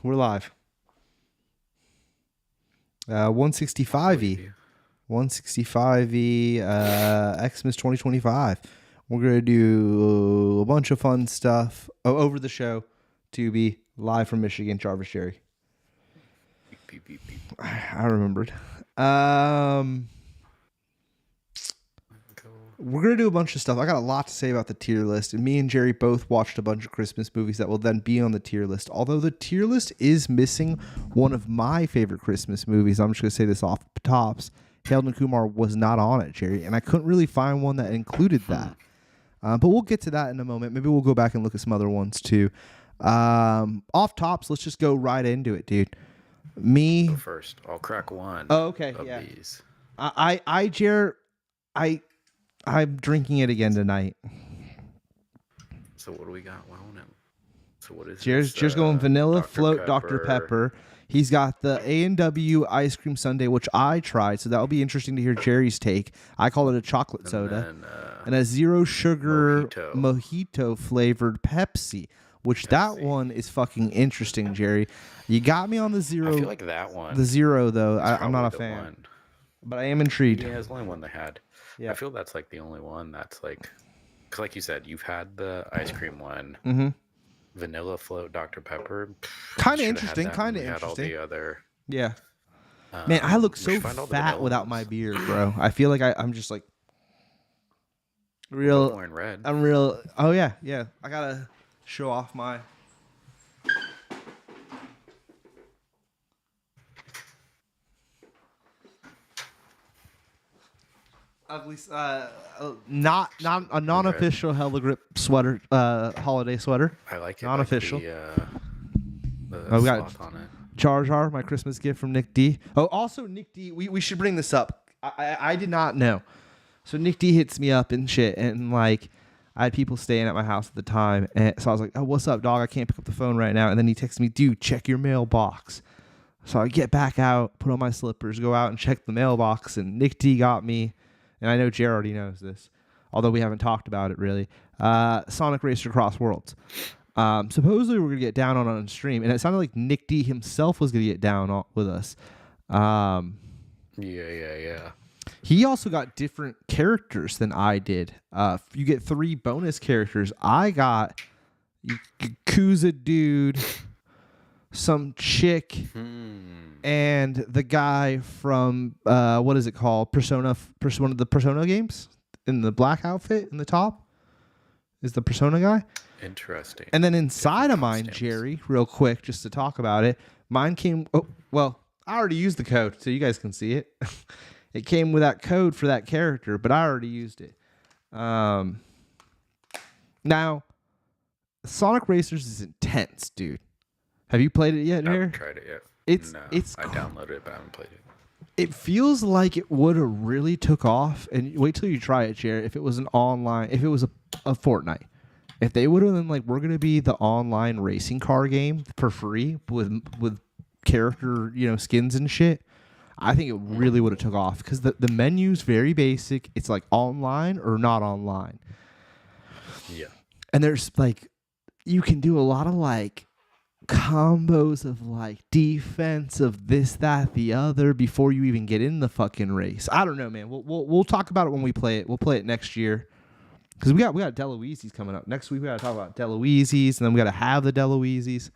We're live. 165E. 165E XMAS 2025. We're going to do a bunch of fun stuff over the show to be live from Michigan, Jarvis Jerry. Beep, beep, beep. I remembered. We're going to do a bunch of stuff. I got a lot to say about the tier list. And me and Jerry both watched a bunch of Christmas movies that will then be on the tier list. Although the tier list is missing one of my favorite Christmas movies. I'm just going to say this off the tops. Harold and Kumar was not on it, Jerry. And I couldn't really find one that included that. But we'll get to that in a moment. Maybe we'll go back and look at some other ones too. Off tops, let's just go right into it, dude. Me Go first. I'll crack one. Oh, okay. Of Yeah. these. I'm drinking it again tonight. So what do we got? So what is Cheers going vanilla float Dr. Pepper. He's got the A&W ice cream sundae, which I tried, so that'll be interesting to hear Jerry's take. I call it a chocolate soda. And a zero sugar mojito flavored Pepsi, which that one is fucking interesting, Jerry. You got me on the zero. I feel like that one. The zero, though, I'm not a fan. One. But I am intrigued. Yeah, it's the only one they had. Yeah. I feel that's like the only one that's like, because like you said, you've had the ice cream one. Mm-hmm. Vanilla float Dr. Pepper. Kind of interesting. Kind of interesting. Had all the other. Yeah. Man, I look so fat without my beard, bro. I feel like I'm just like real. Wearing red. I'm real. Oh yeah, yeah. I gotta show off my. Ugly, not a non-official Hella Grip sweater, holiday sweater. I like it. Non-official. The we got on it. Jar Jar, my Christmas gift from Nick D. Oh, also Nick D. We should bring this up. I did not know. So Nick D hits me up and shit, and like I had people staying at my house at the time, and so I was like, "Oh, what's up, dog? I can't pick up the phone right now." And then he texts me, "Dude, check your mailbox." So I get back out, put on my slippers, go out and check the mailbox, and Nick D got me. And I know Jer already knows this, although we haven't talked about it really. Sonic Racer Cross Worlds. Supposedly we're going to get down on stream, and it sounded like Nick D himself was going to get down with us. Yeah. He also got different characters than I did. You get 3 bonus characters. I got Yakuza dude, some chick, and the guy from what is it called? Persona, one of the Persona games in the black outfit in the top is the Persona guy. Interesting. And then inside of mine, Jerry, real quick, just to talk about it, mine came. Oh, well, I already used the code, so you guys can see it. It came with that code for that character, but I already used it. Now, Sonic Racers is intense, dude. Have you played it yet, Jerry? I haven't tried it yet. It's I downloaded it, but I haven't played it. It feels like it would have really took off, and wait till you try it, Jared. If it was an online, if it was a Fortnite, if they would have been like, we're gonna be the online racing car game for free with character, skins and shit, I think it really would have took off because the menu's very basic. It's like online or not online. Yeah, and there's like, you can do a lot of like combos of like defense of this, that, the other before you even get in the fucking race. I don't know, man. We'll talk about it when we play it. We'll play it next year because we got Deloise's coming up next week. We got to talk about Deloise's, and then we got to have the Deloise's.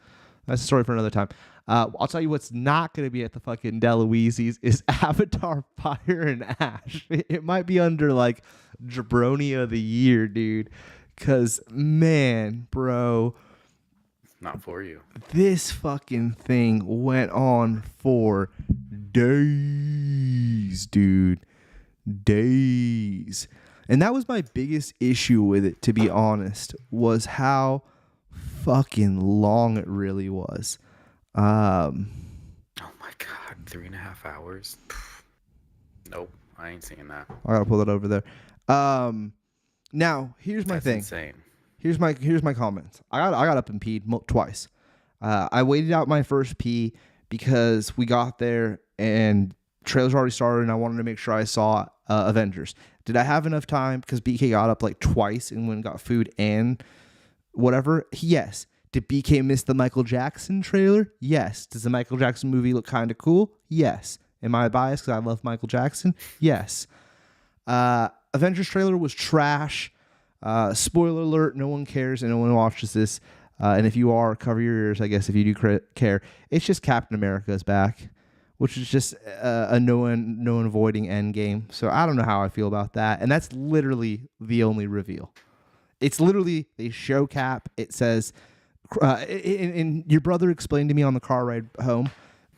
That's a story for another time. I'll tell you what's not going to be at the fucking Deloise's is Avatar Fire and Ash. It might be under like Jabroni of the Year, dude. Because man, bro. Not for you. This fucking thing went on for days, dude. Days. And that was my biggest issue with it, to be honest, was how fucking long it really was. Oh my God, 3.5 hours? Nope, I ain't seeing that. I gotta pull that over there. Now, here's my thing. Insane. Here's my comments. I got up and peed twice. I waited out my first pee because we got there and trailers already started, and I wanted to make sure I saw Avengers. Did I have enough time? Because BK got up like twice and went and got food and whatever. Yes. Did BK miss the Michael Jackson trailer? Yes. Does the Michael Jackson movie look kind of cool? Yes. Am I biased because I love Michael Jackson? Yes. Avengers trailer was trash. Spoiler alert, no one cares and no one watches this. And if you are, cover your ears, I guess, if you do care. It's just Captain America is back, which is just a no one avoiding Endgame. So I don't know how I feel about that. And that's literally the only reveal. It's literally, they show Cap. It says, and your brother explained to me on the car ride home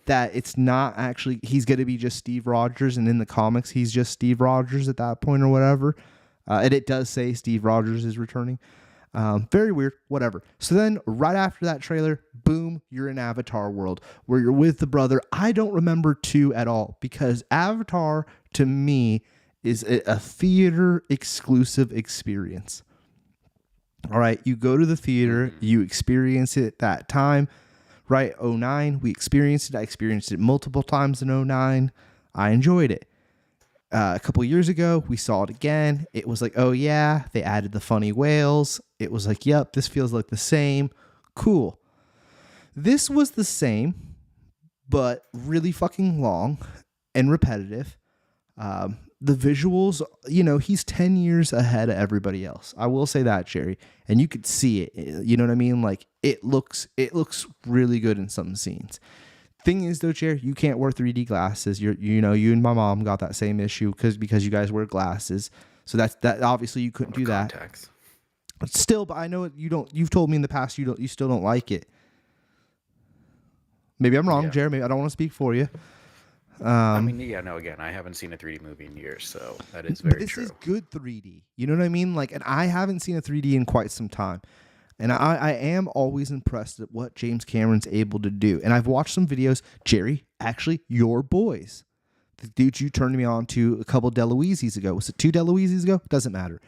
that it's not actually, he's going to be just Steve Rogers, and in the comics, he's just Steve Rogers at that point or whatever. And it does say Steve Rogers is returning. Very weird, whatever. So then right after that trailer, boom, you're in Avatar world where you're with the brother. I don't remember 2 at all because Avatar to me is a theater exclusive experience. All right, you go to the theater, you experience it that time, right? 2009, we experienced it. I experienced it multiple times in 2009. I enjoyed it. A couple years ago, we saw it again. It was like, oh yeah, they added the funny whales. It was like, yep, this feels like the same. Cool. This was the same, but really fucking long and repetitive. The visuals, he's 10 years ahead of everybody else. I will say that, Jerry. And you could see it. You know what I mean? Like it looks really good in some scenes. Thing is though, Jerry, you can't wear 3D glasses. You and my mom got that same issue because you guys wear glasses. So that obviously you couldn't do contacts. That. But still, but I know you don't. You've told me in the past you still don't like it. Maybe I'm wrong, Jerry. Maybe I don't want to speak for you. Again, I haven't seen a 3D movie in years, so that is very true. This is good 3D. You know what I mean? Like, and I haven't seen a 3D in quite some time. And I am always impressed at what James Cameron's able to do. And I've watched some videos. Jerry, actually, your boys. The dude you turned me on to a couple DeLuise's ago. Was it 2 DeLuise's ago? Doesn't matter.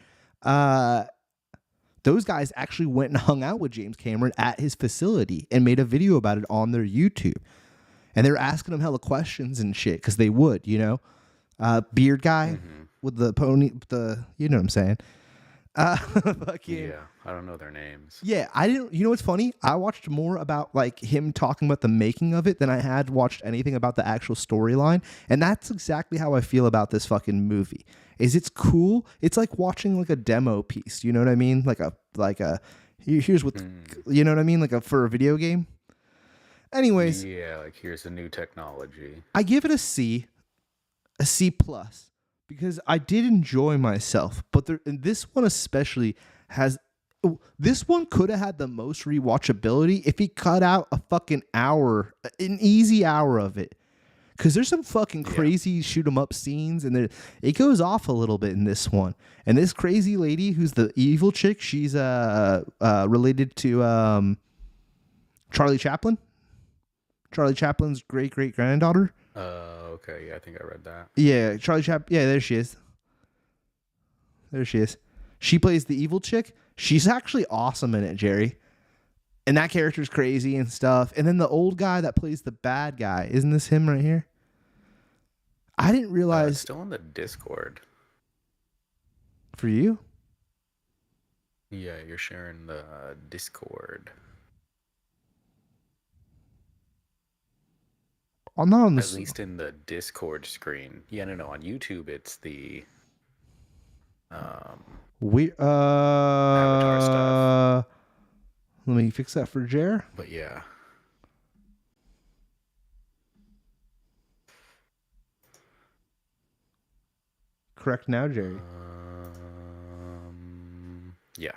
Those guys actually went and hung out with James Cameron at his facility and made a video about it on their YouTube. And they were asking him hella questions and shit because they would, beard guy with the pony, you know what I'm saying? Yeah, I don't know their names. Yeah, I didn't. You know what's funny? I watched more about like him talking about the making of it than I had watched anything about the actual storyline, and that's exactly how I feel about this fucking movie. It's cool. It's like watching like a demo piece. You know what I mean? Here's what you know what I mean? For a video game. Anyways, yeah, like here's a new technology. I give it a C plus. Because I did enjoy myself, but this one especially this one could have had the most rewatchability if he cut out a fucking hour, an easy hour of it. Because there's some fucking crazy shoot 'em up scenes, and it goes off a little bit in this one. And this crazy lady who's the evil chick, she's related to Charlie Chaplin. Charlie Chaplin's great granddaughter. Okay, yeah, I think I read that. Yeah, Charlie Chaplin. Yeah, there she is. She plays the evil chick. She's actually awesome in it, Jerry. And that character's crazy and stuff. And then the old guy that plays the bad guy. Isn't this him right here? I didn't realize. Still on the Discord. For you? Yeah, you're sharing the Discord. I'm not on the. At least in the Discord screen. Yeah, no. On YouTube, it's the Avatar stuff. Let me fix that for Jer. But yeah. Correct now, Jerry. Yeah.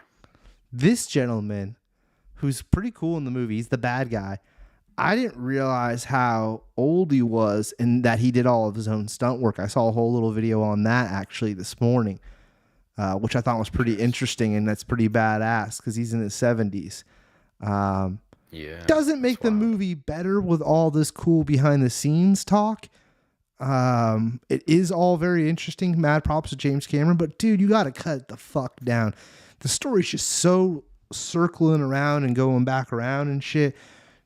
This gentleman, who's pretty cool in the movie, he's the bad guy. I didn't realize how old he was and that he did all of his own stunt work. I saw a whole little video on that actually this morning, which I thought was pretty interesting, and that's pretty badass because he's in his 70s. Yeah. Doesn't make the movie better with all this cool behind the scenes talk. It is all very interesting. Mad props to James Cameron, but dude, you got to cut it the fuck down. The story's just so circling around and going back around and shit.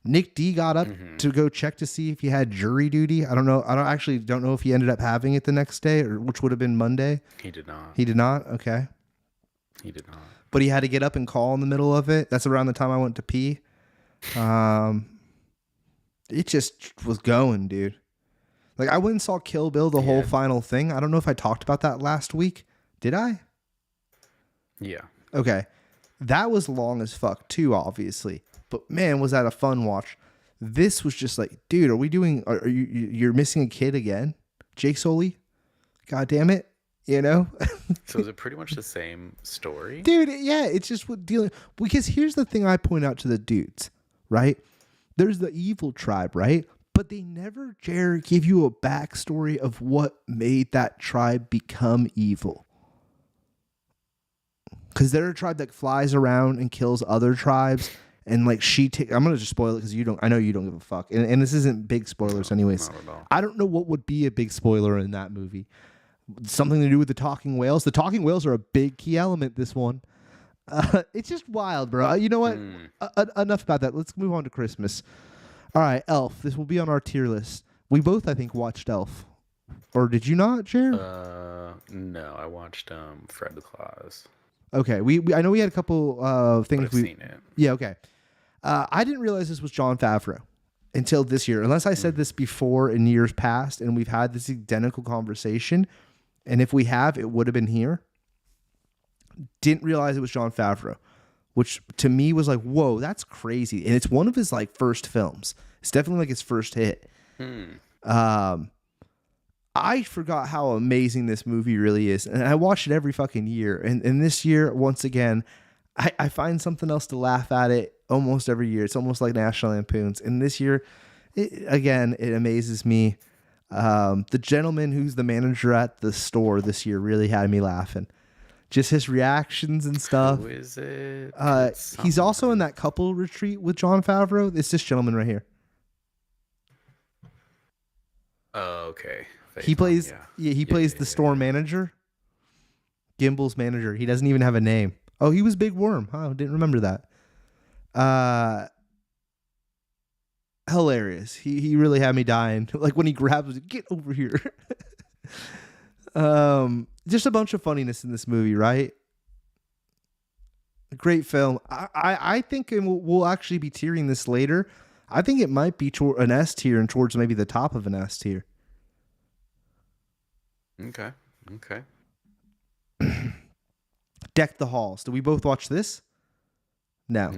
Nick D got up to go check to see if he had jury duty. I don't know. I don't know if he ended up having it the next day, or which would have been Monday. He did not. He did not? Okay. He did not. But he had to get up and call in the middle of it. That's around the time I went to pee. It just was going, dude. Like, I went and saw Kill Bill, the whole final thing. I don't know if I talked about that last week. Did I? Yeah. Okay. That was long as fuck too, obviously. But man, was that a fun watch. This was just like, dude, are you're missing a kid again? Jake Sully? God damn it. You know? So is it pretty much the same story? Dude, yeah, it's just what dealing, because here's the thing I point out to the dudes, right? There's the evil tribe, right? But they never dare give you a backstory of what made that tribe become evil. Because they're a tribe that flies around and kills other tribes. And like I'm going to just spoil it because I know you don't give a fuck. And this isn't big spoilers anyways. Not at all. I don't know what would be a big spoiler in that movie. Something to do with the talking whales. The talking whales are a big key element, this one. It's just wild, bro. You know what? Enough about that. Let's move on to Christmas. All right, Elf. This will be on our tier list. We both, I think, watched Elf. Or did you not, Jared? No, I watched Fred the Claus. Okay, I know we had a couple things. But I've seen it. Yeah, okay. I didn't realize this was Jon Favreau until this year. Unless I said this before in years past, and we've had this identical conversation. And if we have, it would have been here. Didn't realize it was Jon Favreau, which to me was like, whoa, that's crazy. And it's one of his like first films. It's definitely like his first hit. I forgot how amazing this movie really is. And I watch it every fucking year. And this year, once again, I find something else to laugh at it almost every year. It's almost like National Lampoons. And this year, it amazes me. The gentleman who's the manager at the store this year really had me laughing. Just his reactions and stuff. Who is it? He's also in that couple retreat with Jon Favreau. It's this gentleman right here. Oh, okay. He plays the store manager. Gimbel's manager. He doesn't even have a name. Oh, he was Big Worm. Oh, didn't remember that. Hilarious. He really had me dying. Like when he grabs, get over here. Just a bunch of funniness in this movie, right? Great film. I think we'll actually be tiering this later. I think it might be an S tier and towards maybe the top of an S tier. Okay. Deck the Halls. Did we both watch this? No.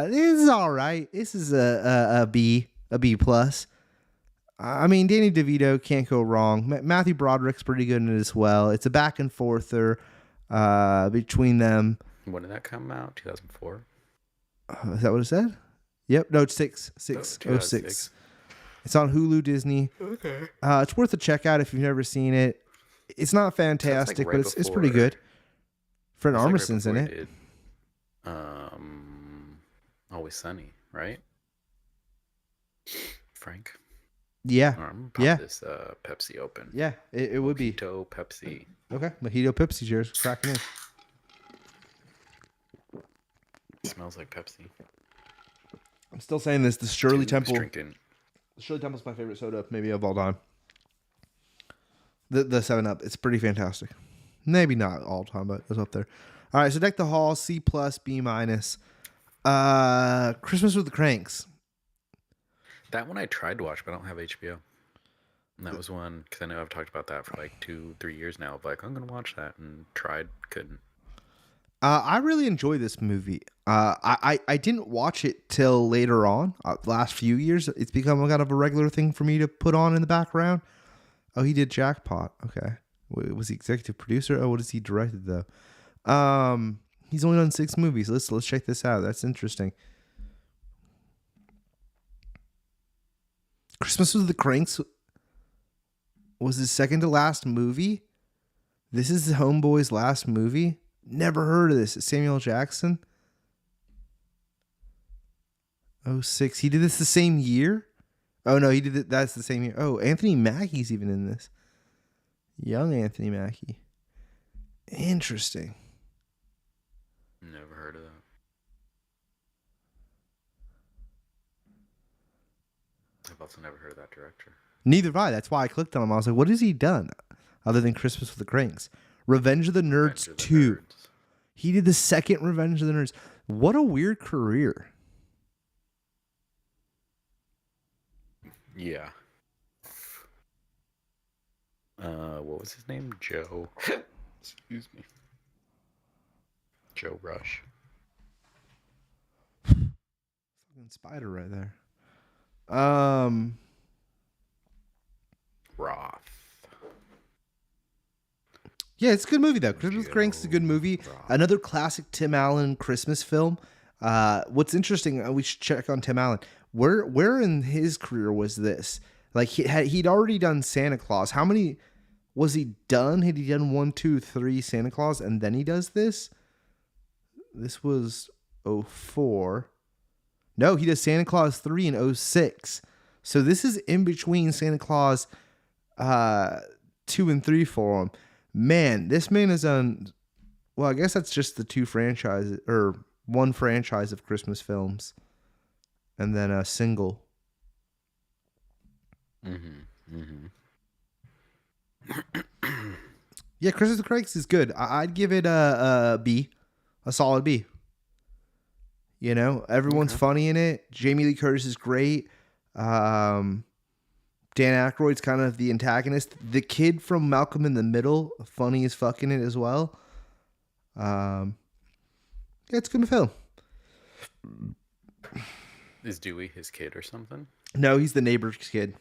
This is all right. This is a B plus. I mean, Danny DeVito can't go wrong. Matthew Broderick's pretty good in it as well. It's a back and forther between them. When did that come out? 2004. Is that what it said? Yep. No, it's 606. It's on Hulu, Disney. Okay. It's worth a check out if you've never seen it. It's not fantastic, but it's pretty good. Fred Armisen's in it. Always Sunny, right? Frank. Yeah. This Pepsi open. Yeah, it would be. Mojito Pepsi. Okay, Mojito Pepsi, cheers. Cracking in. It smells like Pepsi. I'm still saying this. The Shirley Temple. Drinking. Shirley Temple's my favorite soda, maybe of all time. The 7-Up, it's pretty fantastic. Maybe not all time, but it's up there. All right, so Deck the Hall, C+, B-. Christmas with the Cranks. That one I tried to watch, but I don't have HBO. And that was one, because I know I've talked about that for like 2-3 years now. But like, I'm going to watch that, and tried, couldn't. I really enjoy this movie. I didn't watch it till later on. The last few years, it's become kind of a regular thing for me to put on in the background. Oh, he did Jackpot. Okay. Was he executive producer? Oh, what is he directed though? He's only done 6 movies. Let's check this out. That's interesting. Christmas with the Cranks was his second to last movie. This is Homeboy's last movie. Never heard of this. Samuel Jackson. 06. He did this the same year? Oh, no, he did it. That's the same year. Oh, Anthony Mackie's even in this. Young Anthony Mackie. Interesting. Never heard of that. I've also never heard of that director. Neither have I. That's why I clicked on him. I was like, what has he done other than Christmas with the Cranks? Revenge of the Nerds 2. He did the second Revenge of the Nerds. What a weird career. Yeah. What was his name? Joe. Excuse me. Joe Rush. Fucking spider right there. Roth. Yeah, it's a good movie though. Christmas Cranks is a good movie. Roth. Another classic Tim Allen Christmas film. What's interesting, we should check on Tim Allen. Where in his career was this? Like he'd already done Santa Claus. How many was he done? Had he done 1, 2, 3 Santa Claus and then he does this? This was 04. No, he does Santa Claus 3 in 06. So this is in between Santa Claus 2 and 3 for him. Man, this man has done, well, I guess that's just the 2 franchises or 1 franchise of Christmas films and then a single. Yeah, Christmas Cranks is good. I'd give it a B, a solid B. You know, everyone's funny in it. Jamie Lee Curtis is great. Dan Aykroyd's kind of the antagonist. The kid from Malcolm in the Middle, funny as fuck in it as well. Yeah, it's a good film. Is Dewey his kid or something? No, he's the neighbor's kid.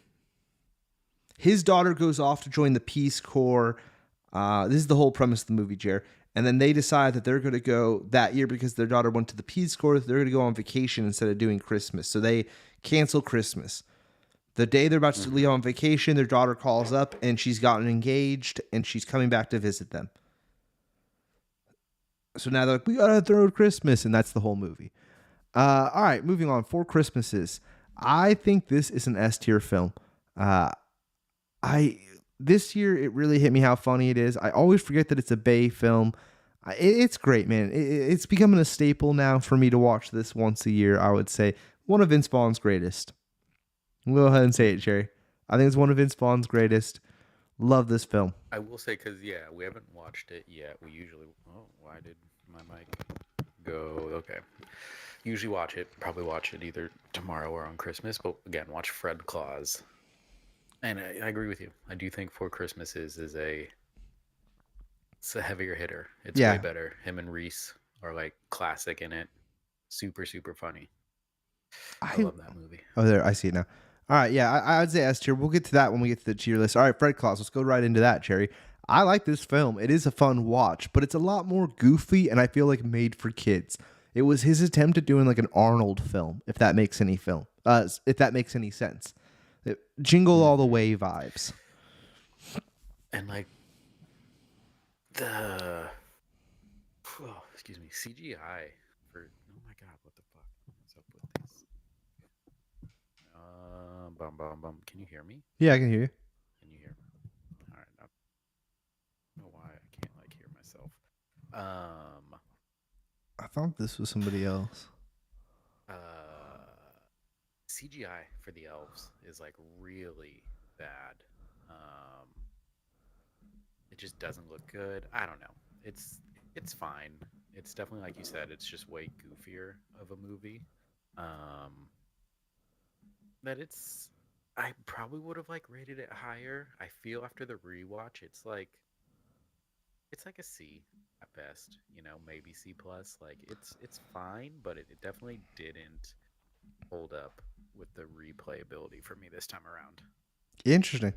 His daughter goes off to join the Peace Corps. This is the whole premise of the movie, Jer. And then they decide that they're going to go that year because their daughter went to the Peace Corps. They're going to go on vacation instead of doing Christmas. So they cancel Christmas. The day they're about to leave on vacation, their daughter calls up and she's gotten engaged and she's coming back to visit them. So now they're like, we got to throw Christmas. And that's the whole movie. All right, moving on. 4 Christmases. I think this is an S tier film. This year, it really hit me how funny it is. I always forget that it's a Bay film. It's great, man. It's becoming a staple now for me to watch this once a year, I would say. One of Vince Vaughn's greatest. I'll go ahead and say it, Jerry. I think it's one of Vince Vaughn's greatest. Love this film. I will say, because, yeah, we haven't watched it yet. We usually... Oh, why did my mic go? Okay. Usually probably watch it either tomorrow or on Christmas. But, again, watch Fred Claus. And I agree with you. I do think Four Christmases is it's a heavier hitter. It's way better. Him and Reese are like classic in it. Super, super funny. I love that movie. Oh, there. I see it now. All right. Yeah, I would say S tier. We'll get to that when we get to the tier list. All right, Fred Claus. Let's go right into that, Cherry. I like this film. It is a fun watch, but it's a lot more goofy and I feel like made for kids. It was his attempt at doing like an Arnold film, if that makes any sense. Jingle All the Way vibes. And like excuse me, CGI for, oh my god, what the fuck? What's up with this? Can you hear me? Yeah, I can hear you. Can you hear me? All right, I don't know why I can't like hear myself. I thought this was somebody else. CGI for the elves is like really bad. It just doesn't look good. I don't know. It's fine. It's definitely, like you said, it's just way goofier of a movie. I probably would have like rated it higher. I feel after the rewatch, it's like a C at best. You know, maybe C plus. Like it's fine, but it definitely didn't hold up with the replayability for me this time around. Interesting.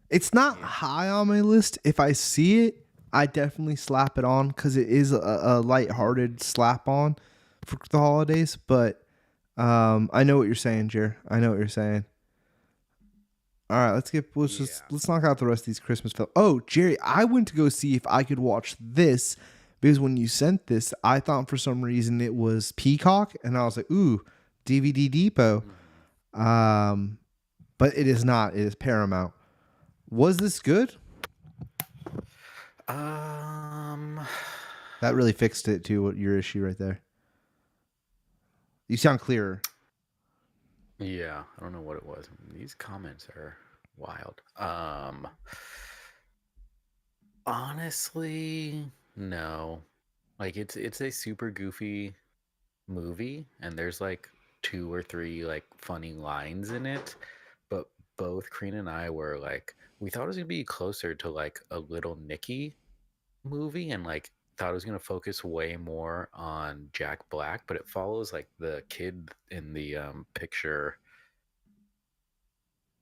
It's not high on my list. If I see it, I definitely slap it on because it is a lighthearted slap on for the holidays. But I know what you're saying, Jer. I know what you're saying. All right, let's knock out the rest of these Christmas films. Oh, Jerry, I went to go see if I could watch this because when you sent this, I thought for some reason it was Peacock, and I was like, ooh, DVD Depot. But it is not. It is Paramount. Was this good? That really fixed it to what your issue right there. You sound clearer. Yeah, I don't know what it was. These comments are wild. Honestly, no. Like it's a super goofy movie, and there's like two or three like funny lines in it, but both Karina and I were like, we thought it was gonna be closer to like a Little Nicky movie, and like thought it was gonna focus way more on Jack Black, but it follows like the kid in the picture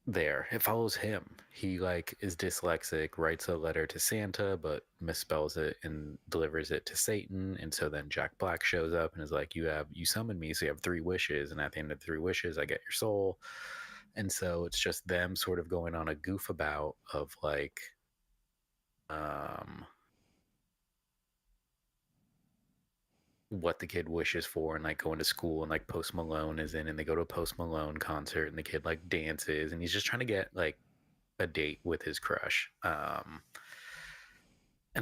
there. It follows him. He like is dyslexic, writes a letter to Santa, but misspells it and delivers it to Satan. And so then Jack Black shows up and is like, you summoned me, so you have three wishes, and at the end of the three wishes, I get your soul." And so it's just them sort of going on a goof about of like um what the kid wishes for, and like going to school, and like Post Malone is in, and they go to a Post Malone concert, and the kid like dances, and he's just trying to get like a date with his crush. And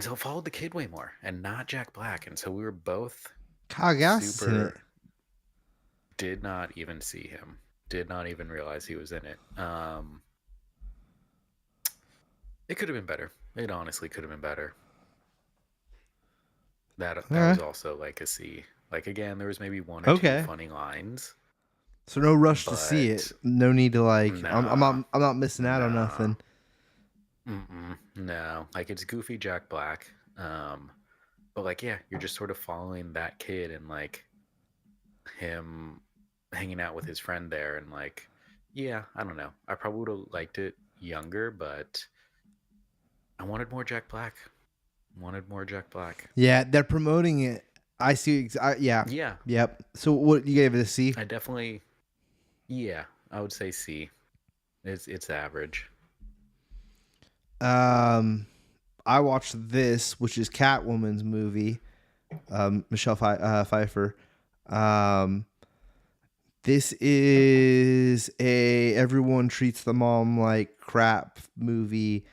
so it followed the kid way more and not Jack Black. And so we were both Kyle Gass is in it. super, did not even see him, did not even realize he was in it. It could have been better. It honestly could have been better. That was Okay. also like a C. Like again, there was maybe one or two Okay. funny lines, So no rush to see it. but No need to like. nah, I'm not missing out on nah, nothing. no. Like it's goofy Jack Black. But like yeah, you're just sort of following that kid and like him hanging out with his friend there, and like yeah, I don't know, I probably would have liked it younger, but I wanted more Jack Black. Wanted more Jack Black. Yeah, they're promoting it. I see. Yeah. Yeah, Yep. So what you gave it a C? I definitely, yeah, I would say C. It's average. Um, I watched this, which is Catwoman's movie. Michelle Pfeiffer. Um, this is a everyone treats the mom like crap movie.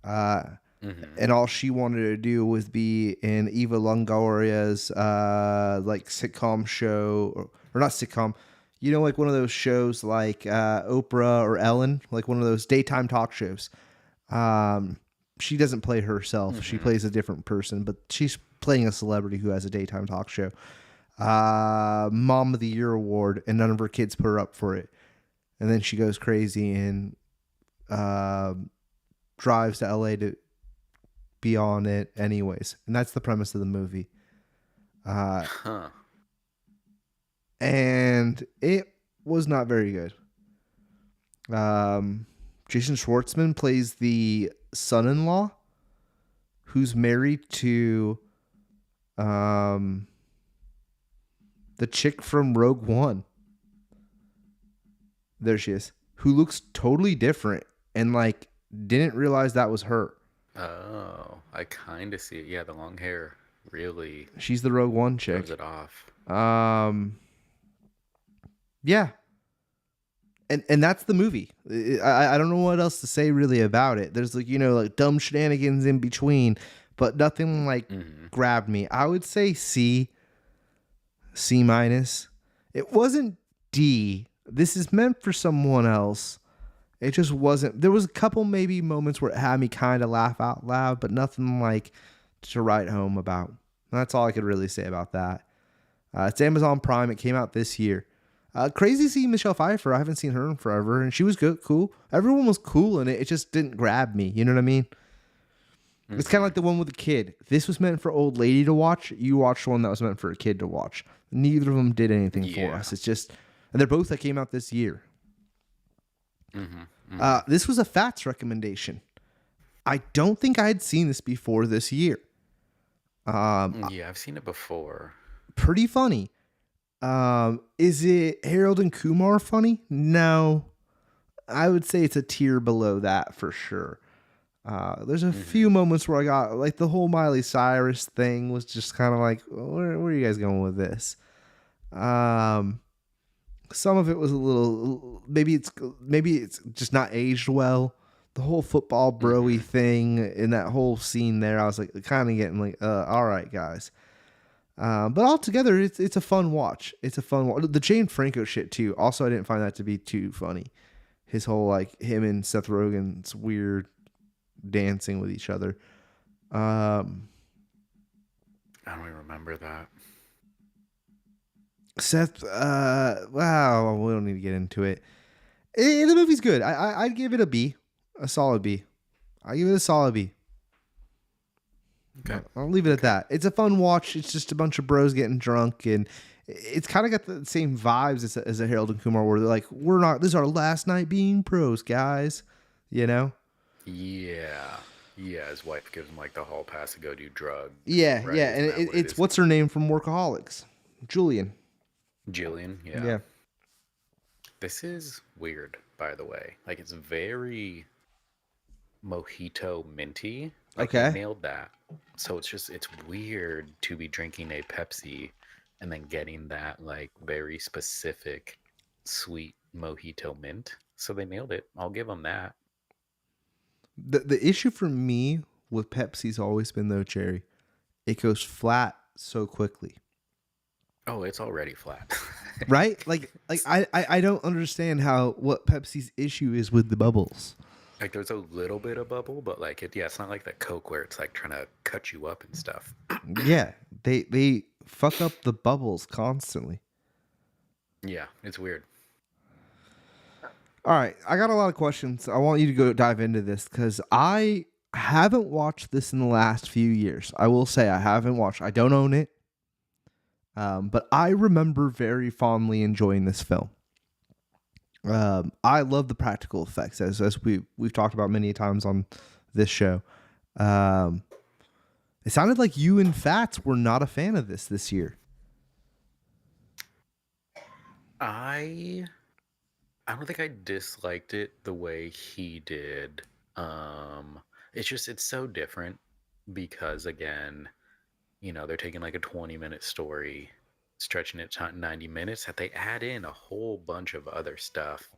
Uh, Mm-hmm. and all she wanted to do was be in Eva Longoria's like sitcom show, or not sitcom, you know, like one of those shows like Oprah or Ellen, like one of those daytime talk shows. Um, she doesn't play herself; she Mm-hmm. plays a different person, but she's playing a celebrity who has a daytime talk show. Mom of the Year award, and none of her kids put her up for it, and then she goes crazy and uh, drives to LA to be on it anyways, and that's the premise of the movie. Uh, Huh. and it was not very good. Um, Jason Schwartzman plays the son-in-law who's married to um, the chick from Rogue One. There she is, who looks totally different and like didn't realize that was her. Oh, I kind of see it. Yeah, the long hair really She's the Rogue One throws chick. it off. Um, yeah, and that's the movie. I don't know what else to say really about it. There's like, you know, like dumb shenanigans in between, but nothing like Mm-hmm. grabbed me. I would say C minus. It wasn't D. This is meant for someone else. It just wasn't. There was a couple maybe moments where it had me kind of laugh out loud, but nothing like to write home about. That's all I could really say about that. It's Amazon Prime. It came out this year. Crazy to see Michelle Pfeiffer. I haven't seen her in forever, and she was good, cool. Everyone was cool in it. It just didn't grab me. You know what I mean? It's kind of Mm-hmm. like the one with the kid. This was meant for old lady to watch. You watched one that was meant for a kid to watch. Neither of them did anything for Yeah. us. It's just, and they're both that came out this year. Mm-hmm. Mm-hmm. This was a Fats recommendation. I don't think I had seen this before this year. Yeah, I've seen it before. Pretty funny. Is it Harold and Kumar funny? No. I would say it's a tier below that for sure. There's a Mm-hmm. few moments where I got like the whole Miley Cyrus thing was just kind of like, where are you guys going with this? Um, some of it was a little, maybe it's just not aged well. The whole football broy Mm-hmm. thing in that whole scene there, I was like kind of getting like, all right, guys. But altogether, it's a fun watch. It's a fun watch. The Jane Franco shit too. Also, I didn't find that to be too funny. His whole like him and Seth Rogen's weird dancing with each other. Um, I don't even remember that. Seth, wow, we don't need to get into it. The movie's good. I'd give it a B, a solid B. I give it a solid B. Okay. I'll leave it at Okay. that. It's a fun watch. It's just a bunch of bros getting drunk, and it's kind of got the same vibes as a Harold and Kumar, where they're like, "We're not. This is our last night being pros, guys." You know? Yeah. Yeah, his wife gives him like the hall pass to go do drugs, Yeah, right? yeah. Isn't And that what it it's is? what's her name from Workaholics, Julian. Jillian, yeah. Yeah. This is weird, by the way. Like it's very mojito minty. Like they Okay. nailed that. So it's weird to be drinking a Pepsi and then getting that like very specific sweet mojito mint. So they nailed it. I'll give them that. The issue for me with Pepsi's always been though, Cherry. It goes flat so quickly. Oh, it's already flat. Right? I don't understand how what Pepsi's issue is with the bubbles. Like there's a little bit of bubble, but like yeah, it's not like that Coke where it's like trying to cut you up and stuff. Yeah, they fuck up the bubbles constantly. Yeah, it's weird. All right, I got a lot of questions. I want you to go dive into this because I haven't watched this in the last few years. I will say I haven't watched. I don't own it, but I remember very fondly enjoying this film. I love the practical effects as we've talked about many times on this show. Um, it sounded like you and Fats were not a fan of this year. I I don't think I disliked it the way he did. It's just it's so different because again, they're taking like a 20-minute story, stretching it to 90 minutes that they add in a whole bunch of other stuff.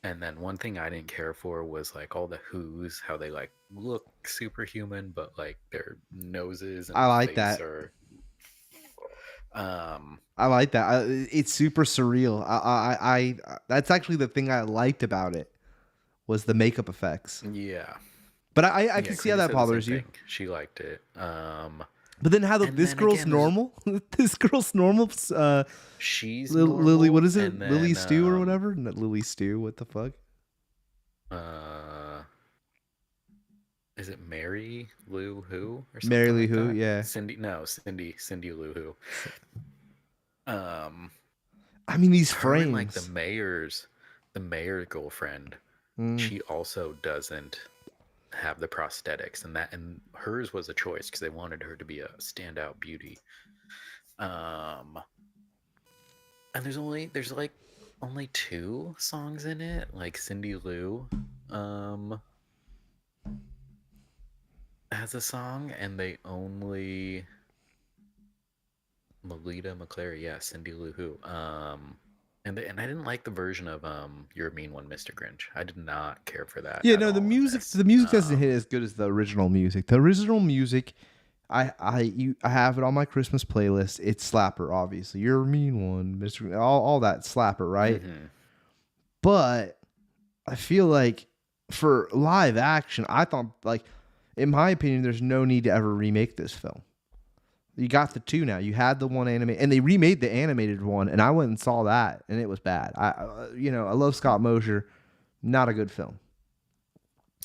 And then one thing I didn't care for was like all the Who's, how they like look superhuman, but like their noses I and like face that. are um I like that. It's super surreal. That's actually the thing I liked about it was the makeup effects. yeah. But I Yeah, can see how Karina that said the same bothers you. thing. She liked it. But then how And this then girl's again, there's normal? This girl's normal. she's Lily, what normal, is it? and Lily then Stew or whatever? Not Lily Stew. What the fuck? uh, is it Mary Lou Who or Mary something Lee like Who? that? Yeah. Cindy Lou Who. Um, I mean these her and like frames. the mayor girlfriend. Mm. She also doesn't have the prosthetics, and hers was a choice because they wanted her to be a standout beauty. Um, and there's like only two songs in it, like Cindy Lou um has a song, and they only Lolita McClary, yeah, Cindy Lou Who. And I didn't like the version of You're a Mean One, Mr. Grinch. I did not care for that Yeah, at no, all in this. the music doesn't hit as good as the original music. The original music, I have it on my Christmas playlist. It's slapper, obviously. You're a mean one, Mister. All that slapper, right? Mm-hmm. But I feel like for live action, I thought like, in my opinion, there's no need to ever remake this film. You got the two now. You had the one anime, and they remade the animated one, and I went and saw that, and it was bad. I love Scott Mosier, not a good film.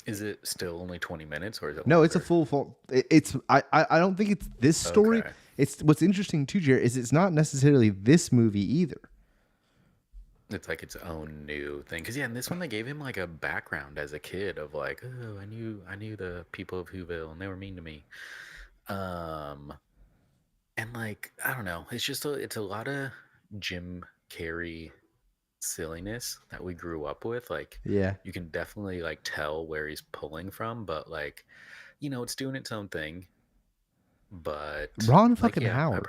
Is it still only 20 minutes or is it No, it's a longer? full. It's I don't think it's this story. Okay. It's what's interesting too, Jared, is it's not necessarily this movie either. It's like its own new thing. Cause yeah, in this one they gave him like a background as a kid of like, oh, I knew the people of Whoville and they were mean to me. Um, and like I don't know, it's a lot of Jim Carrey silliness that we grew up with. Like Yeah, you can definitely like tell where he's pulling from, but like it's doing its own thing. But Ron like fucking yeah, Howard.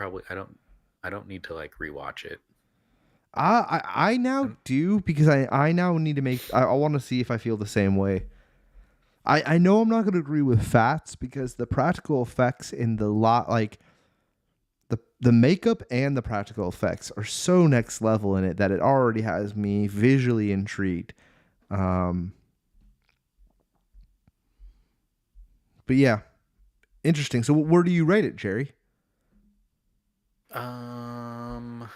I don't need to like rewatch it. I now Um, do because I now need to make. I want to see if I feel the same way. I know I'm not going to agree with Fats because the practical effects in the lot like the makeup and the practical effects are so next level in it that it already has me visually intrigued. Um, but yeah, interesting. So where do you rate it, Jerry? Um,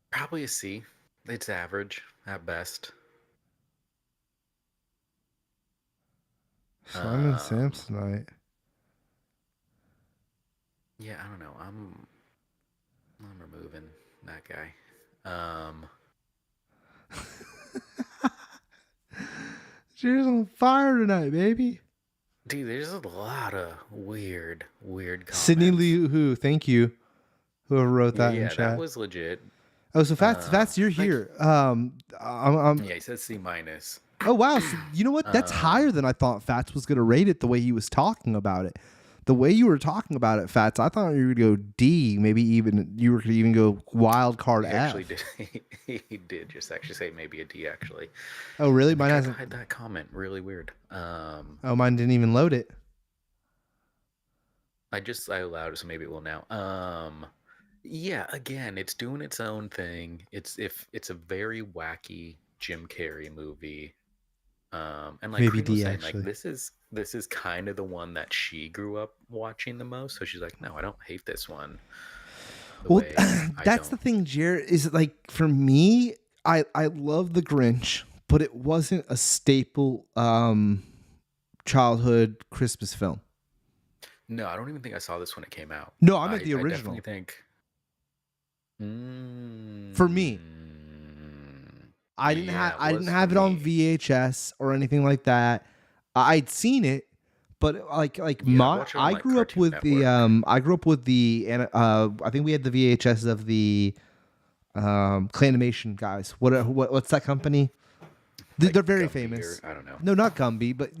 Probably a C. It's average at best. Simon Um, Samsonite. yeah, I don't know. I'm removing that guy. Um, She's on fire tonight, baby. Dude, there's a lot of weird Sydney comments. Liu Hu, thank you. Whoever wrote Yeah, that in yeah, that chat. was legit. Oh, so Fats, you're Like, here. I'm yeah, he said C minus. Oh wow! So you know what? That's Um, higher than I thought Fats was gonna rate it. The way he was talking about it, the way you were talking about it, Fats. I thought you were gonna go D. Maybe even you were gonna even go wild card he actually F. did. He did just actually say maybe a D actually, Oh really? and they Mine tried to hasn't. hide that comment. Really weird. Oh, mine didn't even load it. I allowed it, so maybe it will now. Yeah, again, it's doing its own thing. It's a very wacky Jim Carrey movie. And like Maybe Queen was D saying, like actually. this is kind of the one that she grew up watching the most. So she's like, no, I don't hate this one the Well, way I that's the don't. thing, Jared. Is like for me, I love the Grinch, but it wasn't a staple childhood Christmas film. No, I don't even think I saw this when it came out. No, I meant the I definitely original. think. For me, Mm, I yeah, it didn't was for have it on me. VHS or anything like that. I'd seen it, but Yeah, I watched it on like Cartoon Network. I grew up with the and I think we had the VHS of the Claymation guys. What's that company? Like They're very Gumby or famous. I don't know, No, not Gumby, but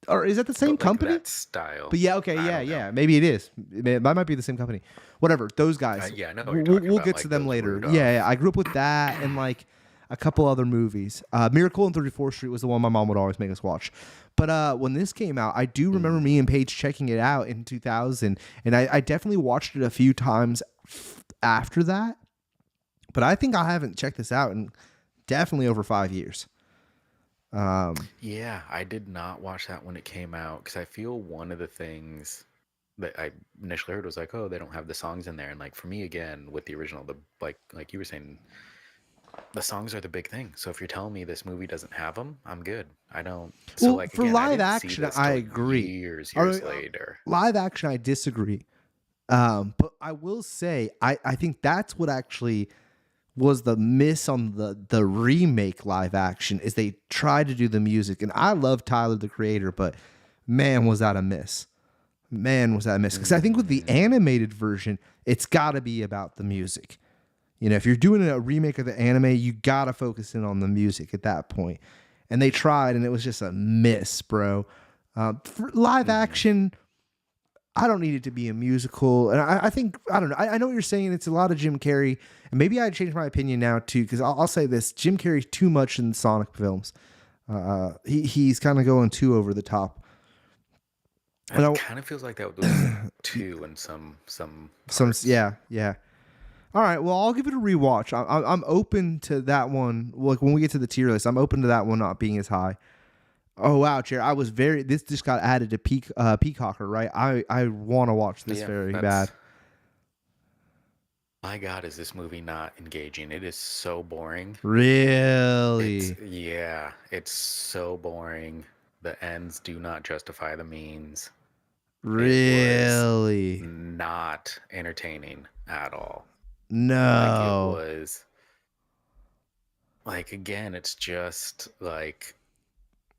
or is that the same but like company? that style. But yeah, okay, I yeah, don't know. yeah. Maybe it is. That might be the same company. Whatever. Those guys. Yeah, I know what you're talking We'll about, get to like them those later. Yeah, yeah. Rudolph. I grew up with that and like a couple other movies. Miracle on 34th Street was the one my mom would always make us watch. But when this came out, I do remember me Mm, and Paige checking it out in 2000, and I definitely watched it a few times after that. But I think I haven't checked this out in definitely over 5 years. yeah, I did not watch that when it came out because I feel one of the things that I initially heard was like, oh, they don't have the songs in there, and like for me again with the original, the like you were saying, the songs are the big thing. So if you're telling me this movie doesn't have them, I'm good. I don't. So Well, like for again, I live didn't see action, this I till agree. years later. Live action, I disagree. But I will say, I think that's what actually was the miss on the remake live action is they tried to do the music, and I love Tyler the Creator, but man, was that a miss. Man, was that a miss. Because I think with the Mm, animated version, it's got to be about the music. You know, if you're doing a remake of the anime, you got to focus in on the music at that point. And they tried, and it was just a miss, bro. For live mm-hmm. action, I don't need it to be a musical. And I think, I don't know. I know what you're saying. It's a lot of Jim Carrey. And maybe I'd change my opinion now, too, because I'll say this Jim Carrey's too much in Sonic films. He's kind of going too over the top. And It kind of feels like that was two in some parts. yeah, yeah. All right, well, I'll give it a rewatch. I'm open to that one. Like when we get to the tier list, I'm open to that one not being as high. Oh wow, Chair! I was very. This just got added to Peacocker, right? I want to watch this Yeah, very that's bad. my God, is this movie not engaging? It is so boring. Really, It's so boring. The ends do not justify the means. It was really. not entertaining at all. Like it No, was like again, it's just like,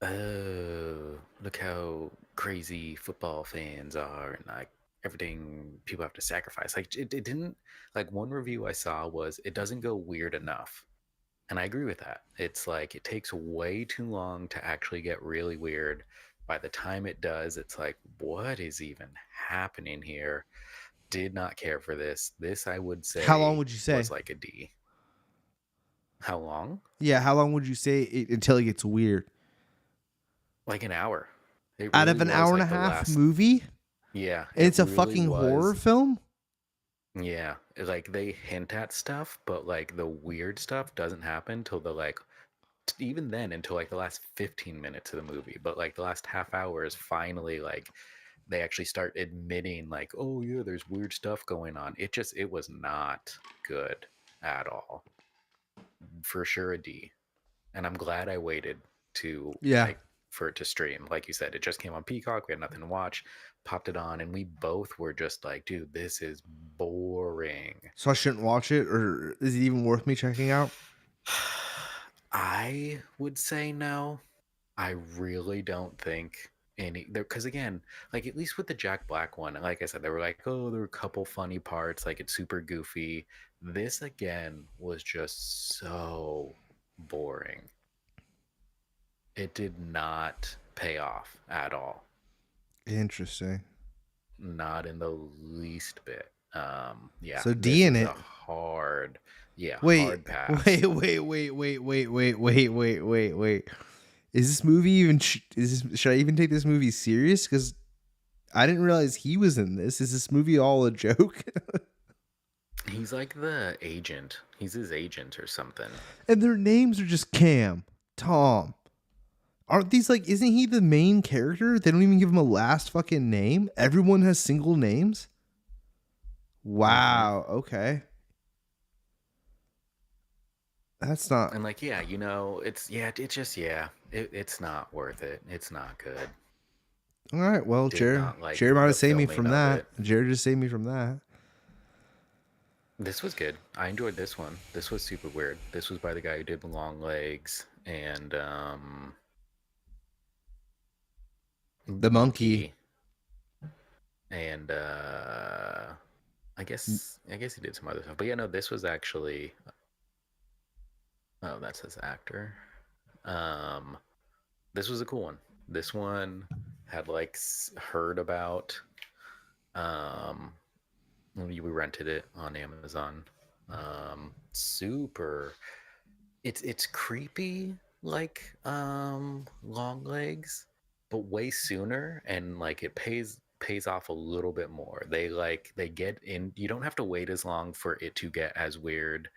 oh, look how crazy football fans are and like everything people have to sacrifice. Like it didn't like one review I saw was it doesn't go weird enough. And I agree with that. It's like it takes way too long to actually get really weird. By the time it does, it's like, what is even happening here? Did not care for this. This, I would how long say, would you was say? like a D. How long? Yeah, how long would you say until it gets weird? Like an hour. It Out really of an was hour and a like the half last. movie, Yeah, and it it's a really fucking horror was. film. Yeah, like they hint at stuff, but like the weird stuff doesn't happen till the like even then until like the last 15 minutes of the movie. But like the last half hour is finally like they actually start admitting like, oh yeah, there's weird stuff going on. It was not good at all. For sure a D. And I'm glad I waited to Yeah. like for it to stream. Like you said, it just came on Peacock. We had nothing to watch. Popped it on, and we both were just like, "Dude, this is boring." So I shouldn't watch it, or is it even worth me checking out? I would say no. I really don't think any there because again, like at least with the Jack Black one, like I said, they were like, oh, there were a couple funny parts, like it's super goofy. This again was just so boring. It did not pay off at all. Interesting. Not in the least bit. Yeah, So D this in is it. a hard, yeah, Wait, hard pass. wait. Is this movie even? Should I even take this movie serious? Because I didn't realize he was in this. Is this movie all a joke? He's like the agent. He's his agent or something. And their names are just Cam, Tom. Aren't these like? Isn't he the main character? They don't even give him a last fucking name. Everyone has single names. Mm-hmm. Wow. Okay. That's not. And like, yeah, it's just it's not worth it. It's not good. All right. Well, Did Jared. not like Jared might the have saved me filming from of that. it. Jared just saved me from that. This was good. I enjoyed this one. This was super weird. This was by the guy who did Long Legs and The The monkey. Monkey. And I guess he did some other stuff. But yeah, no, this was actually oh, that's his actor. Um this was a cool one. This one had like heard about um we rented it on Amazon. Super it's creepy like Long Legs, but way sooner, and like it pays off a little bit more. They get in, you don't have to wait as long for it to get as weird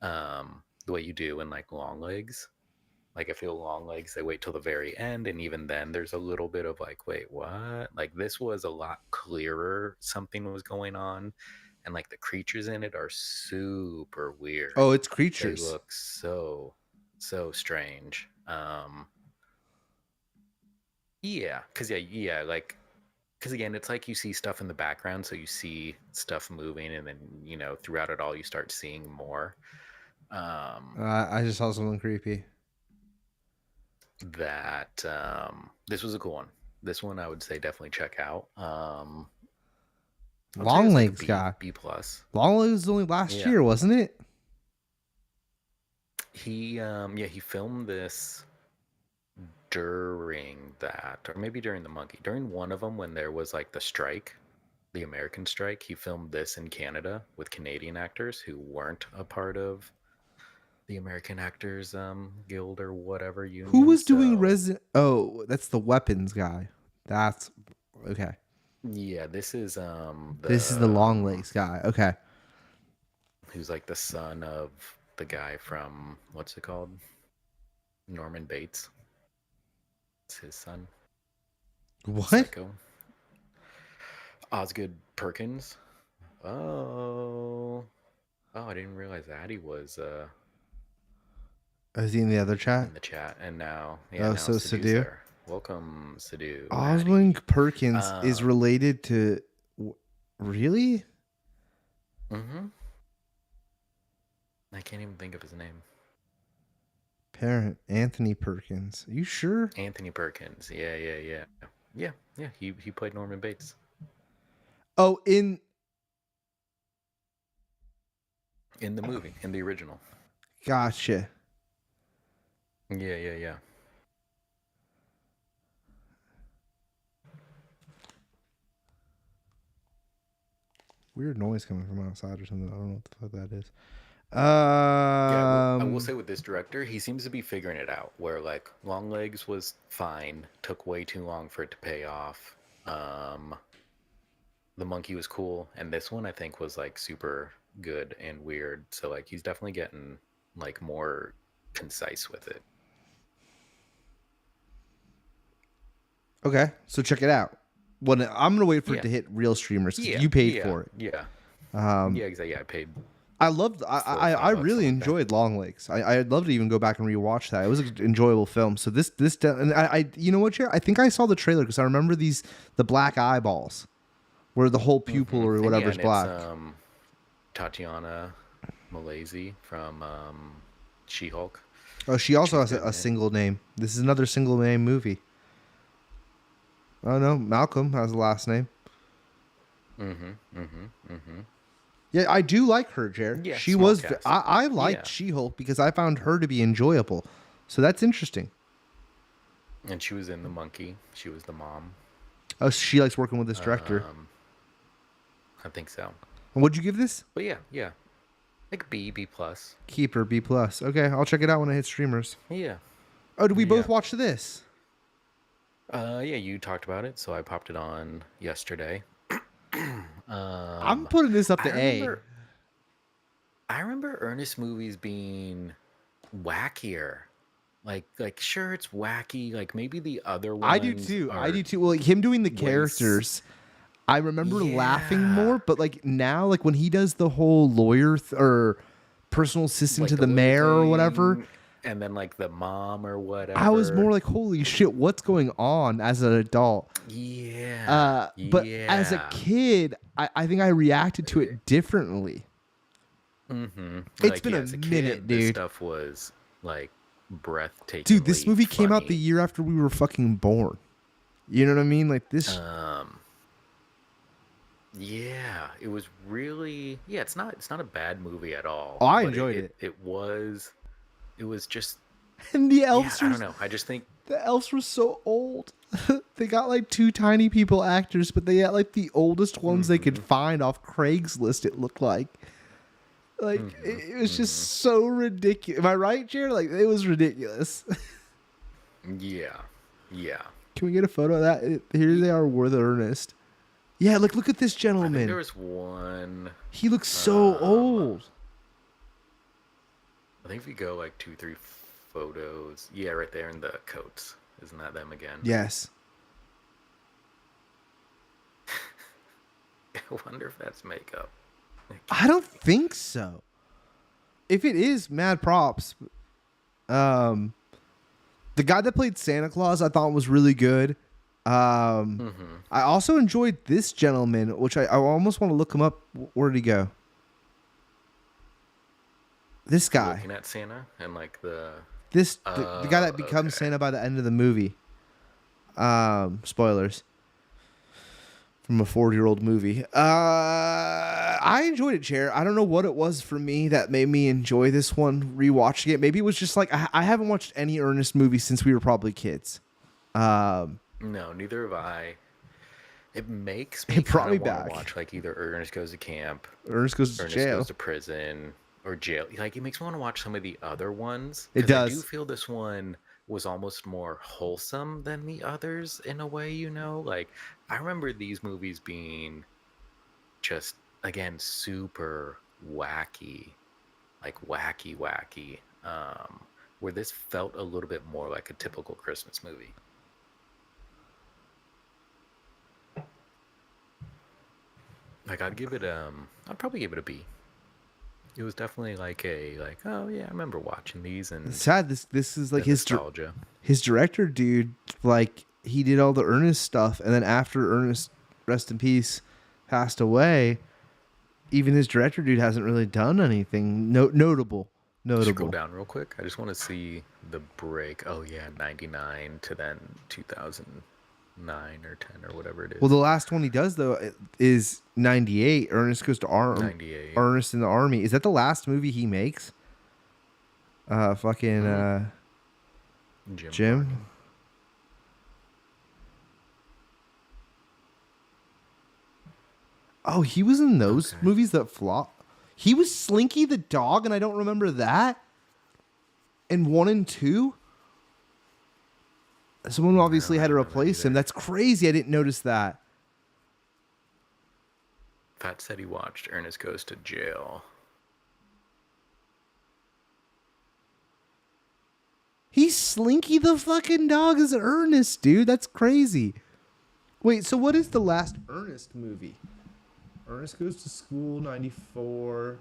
the way you do in like Long Legs. Like I feel Long Legs, they wait till the very end, and even then there's a little bit of like, wait, what? Like this was a lot clearer. Something was going on, and like the creatures in it are super weird. Oh, it's They creatures. look so strange. Yeah, yeah, like because again, it's like you see stuff in the background, so you see stuff moving, and then throughout it all, you start seeing more. Um, I just saw something creepy. that this was a cool one. This one I would say definitely check out. I would say it Long was like a legs B guy. B plus. Long legs was only last Yeah, year, wasn't it? he filmed this during that, or maybe during the monkey, during one of them when there was like the strike, the American strike. He filmed this in Canada with Canadian actors who weren't a part of the American Actors Guild or whatever Who union. was doing So Resident? Oh, that's the weapons guy. That's okay. yeah, this is This is the long legs guy. Okay. who's like the son of the guy from what's it called? Norman Bates. It's his son. What? Psycho. Osgood Perkins. Oh. Oh, I didn't realize that he was Is he in the other chat? in the chat. And now, yeah, Oh, now so Sadhu's Sadu. there. Welcome, Sadhu, Oswald Maddie. Perkins is Um, related to. Really? mm-hmm. I can't even think of his name. Parent Anthony Perkins. Are you sure? Anthony Perkins. Yeah. Yeah. He played Norman Bates Oh, in the movie, in the original. gotcha. Yeah. Weird noise coming from outside or something. I don't know what the fuck that is. Yeah, I will say with this director, he seems to be figuring it out. Where like Long Legs was fine, took way too long for it to pay off. The Monkey was cool, and this one I think was like super good and weird. So like he's definitely getting like more concise with it. Okay, so check it out. when I'm gonna wait for it Yeah. to hit real streamers because Yeah. you paid Yeah. for it. Yeah. Um, Yeah. Exactly. Yeah, I paid I loved. $4 or I $5, really something like that. enjoyed Long Legs. I'd love to even go back and rewatch that. It was an enjoyable film. So and you know what, Jared? I think I saw the trailer because I remember the black eyeballs, where the whole pupil or And yeah, whatever's and it's black. Tatiana Malaysia from She-Hulk. Oh, she also She's has good a in it. single name. This is another single name movie. Oh no, Malcolm has a last name. Yeah, I do like her, Jer. Yeah, She small was. cast. I liked Yeah, She-Hulk because I found her to be enjoyable. So that's interesting. and she was in The Monkey. She was the mom. Oh, she likes working with this director. I think so. And what'd you give this? But yeah, like B plus. Keep her B plus. Okay, I'll check it out when it hits streamers. Yeah. Oh, did we both Yeah. watch this? Yeah, you talked about it, so I popped it on yesterday. I'm putting this up to I remember Ernest movies being wackier. Like sure it's wacky. Like maybe the other ones. I do too. Are Well, like him doing the way characters, I remember laughing Yeah. more. But like now, like when he does the whole lawyer or personal assistant like to the mayor or whatever, thing, and then like the mom or whatever. I was more like, holy shit, what's going on as an adult? Yeah. But as a kid, I think I reacted to it differently. It's been as a kid, minute, this dude. stuff was like breathtaking. Dude, this movie came out the year after we were fucking born. You know what I mean? Like this. Yeah, it was really. Yeah, it's not a bad movie at all. Oh, I but enjoyed it. It was just. And the Yeah, elves I don't know. I just think. the elves were so old. They got like two tiny people actors, but they got like the oldest ones they could find off Craigslist, it looked like. Like it was just so ridiculous. Am I right, Jared? Like it was ridiculous. Yeah. Can we get a photo of that? Here they are with Ernest. Yeah, look at this I think gentleman. there was one. He looks so old. I think if you go like 2-3 photos, yeah, right there in the coats. Isn't that them again? Yes. I wonder if that's makeup. I don't think so. If it is, mad props. The guy that played Santa Claus I thought was really good. I also enjoyed this gentleman, which I almost want to look him up. Where did he go? This guy. Looking at Santa and like the guy that becomes Santa by the end of the movie. Spoilers from a 40-year-old movie. I enjoyed it, Chair. I don't know what it was for me that made me enjoy this one rewatching it. Maybe it was just like I haven't watched any Ernest movie since we were probably kids. No, neither have I. It makes me brought me want back. to watch like either Ernest Goes to Camp, Ernest Goes to Ernest Jail. Goes to Prison, or Jail. Like it makes me want to watch some of the other ones. It 'cause does. I do feel this one was almost more wholesome than the others in a way, you know? Like I remember these movies being just again super wacky. Like wacky. Where this felt a little bit more like a typical Christmas movie. Like I'd probably give it a B. It was definitely like oh yeah, I remember watching these and It's sad. This is like the his nostalgia. his director dude. Like he did all the Ernest stuff, and then after Ernest, rest in peace, passed away, even his director dude hasn't really done anything notable. Scroll down real quick. I just want to see the break. Oh yeah, 99 to then 2009 or 10 or whatever it is. Well, the last one he does though is 98. Ernest Goes to 98. Ernest in the Army. Is that the last movie he makes? Jim. Oh, he was in those movies that flop. He was Slinky the dog, and I don't remember that. In 1 and 2. Someone obviously had to replace him. That's crazy. I didn't notice that. Fat said he watched Ernest Goes to Jail. He's Slinky the fucking dog as Ernest, dude. That's crazy. Wait, so what is the last Ernest movie? Ernest Goes to School, 94.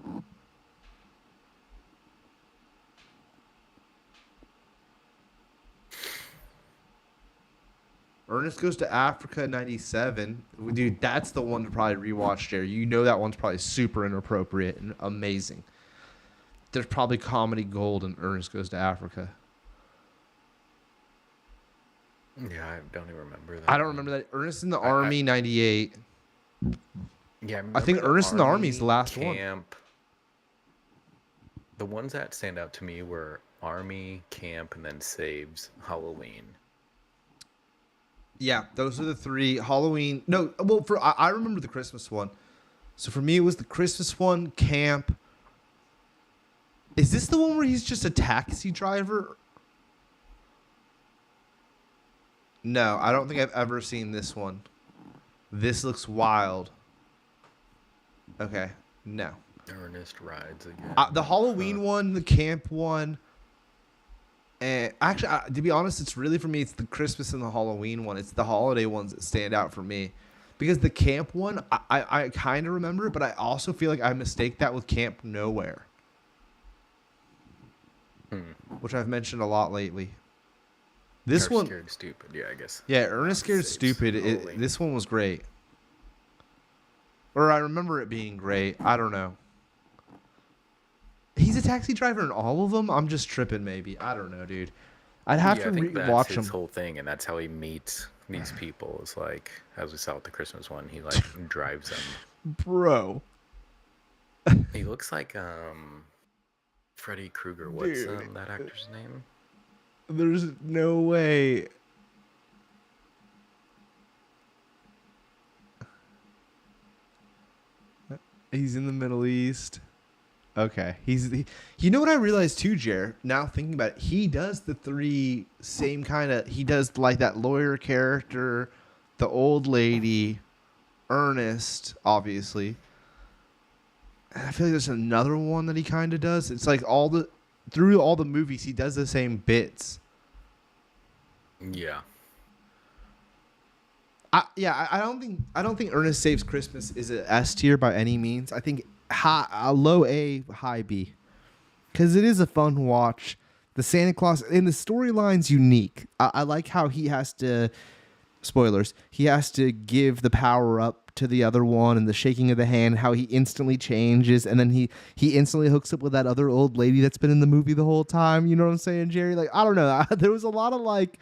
Ernest Goes to Africa, 97. Dude, that's the one to probably rewatch, Jerry. You know that one's probably super inappropriate and amazing. There's probably comedy gold in Ernest Goes to Africa. Yeah, I don't even remember that. I don't remember that. Ernest in the Army, 98. Yeah, I think Ernest in the Army is the last camp. The ones that stand out to me were Army, Camp, and then Saves, Halloween. Yeah, those are the three. Halloween. No, well, I remember the Christmas one. So for me, it was the Christmas one, Camp. Is this the one where he's just a taxi driver? No, I don't think I've ever seen this one. This looks wild. Okay, no. Ernest rides again. The Halloween one, the Camp one. And actually, to be honest, it's really for me, it's the Christmas and the Halloween one. It's the holiday ones that stand out for me. Because the Camp one, I kind of remember it, but I also feel like I mistake that with Camp Nowhere. Which I've mentioned a lot lately. This one, Scared Stupid, yeah, I guess. Yeah, Ernest Scared Stupid. This one was great. Or I remember it being great. I don't know. He's a taxi driver in all of them? I'm just tripping, maybe. I don't know, dude. I'd have to watch him. That's his whole thing, and that's how he meets these people. Is like, as we saw with the Christmas one, he like drives them. Bro. He looks like Freddy Krueger. What's that actor's name? There's no way. He's in the Middle East. Okay. You know what I realized too, Jer? Now thinking about it, he does the three same kind of. He does like that lawyer character, the old lady, Ernest, obviously. And I feel like there's another one that he kind of does. It's like through all the movies, he does the same bits. Yeah. I don't think Ernest Saves Christmas is a S tier by any means. I think low A, high B, because it is a fun watch. The Santa Claus and the storyline's unique. I like how he has to. Spoilers. He has to give the power up to the other one, and the shaking of the hand. How he instantly changes, and then he instantly hooks up with that other old lady that's been in the movie the whole time. You know what I'm saying, Jerry? Like I don't know. There was a lot of like.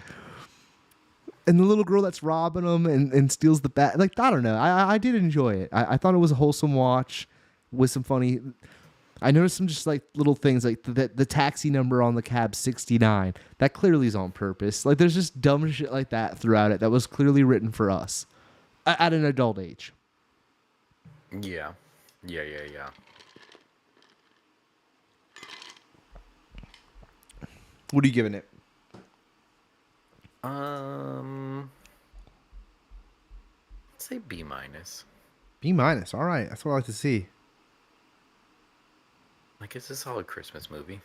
And the little girl that's robbing him and steals the bat. Like, I don't know. I did enjoy it. I thought it was a wholesome watch with some funny. I noticed some just like little things like the taxi number on the cab 69. That clearly is on purpose. Like, there's just dumb shit like that throughout it that was clearly written for us at an adult age. Yeah. What are you giving it? Let's say B minus. B minus. All right, that's what I like to see. Like, it's a solid Christmas movie.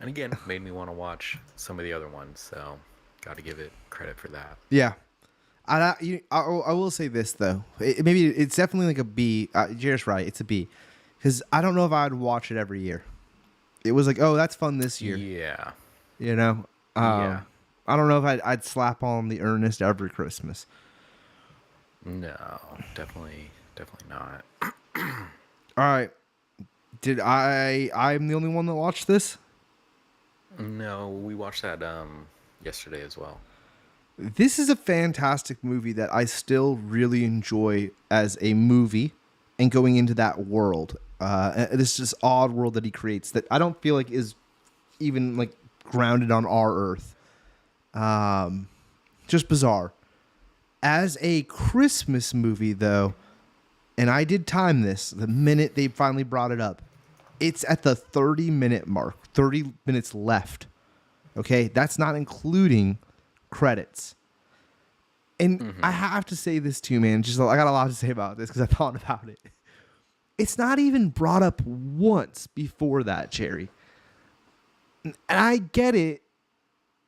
And again, made me want to watch some of the other ones, so got to give it credit for that. Yeah. I will say this though. Maybe it's definitely like a B. Jared's right. It's a B, because I don't know if I'd watch it every year. It was like, oh, that's fun this year. Yeah. You know? Yeah. I don't know if I'd slap on the Ernest every Christmas. No, definitely not. All right. I'm the only one that watched this? No, we watched that yesterday as well. This is a fantastic movie that I still really enjoy as a movie and going into that world. This just odd world that he creates that I don't feel like is even like grounded on our earth. Just bizarre. As a Christmas movie, though, and I did time this the minute they finally brought it up, it's at the 30-minute mark, 30 minutes left. Okay, that's not including credits. And I have to say this too, man. Just I got a lot to say about this because I thought about it. It's not even brought up once before that, Jerry. And I get it.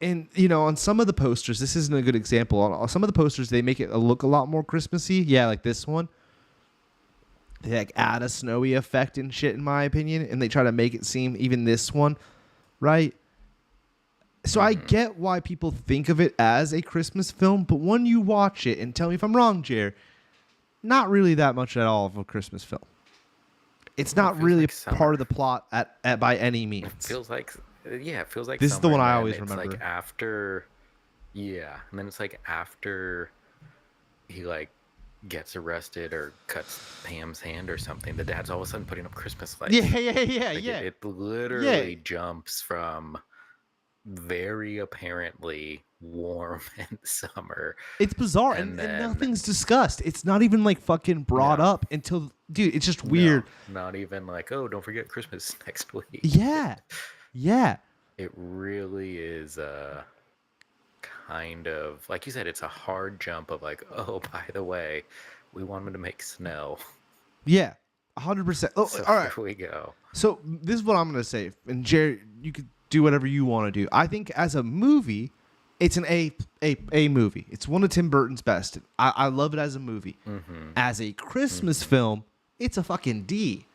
And, you know, on some of the posters, this isn't a good example. On some of the posters, they make it look a lot more Christmassy. Yeah, like this one. They like add a snowy effect and shit, in my opinion. And they try to make it seem, even this one, right? So I get why people think of it as a Christmas film. But when you watch it, and tell me if I'm wrong, Jer, not really that much at all of a Christmas film. It's not really like part of the plot at by any means. It feels like, yeah, it feels like this is the one I always it's remember. Like after, yeah, and then it's like after he like gets arrested or cuts Pam's hand or something. The dad's all of a sudden putting up Christmas lights. Yeah. Like it literally jumps from very apparently warm and summer. It's bizarre, and nothing's discussed. It's not even like fucking brought up until, dude. It's just weird. No, not even like, oh, don't forget Christmas next week. Yeah. It really is kind of like you said. It's a hard jump of like, oh, by the way, we want him to make snow. Yeah, 100%. Oh, so all right, here we go. So this is what I'm gonna say, and Jerry, you could do whatever you want to do. I think as a movie, it's an A movie. It's one of Tim Burton's best. I love it as a movie. As a Christmas film, it's a fucking D.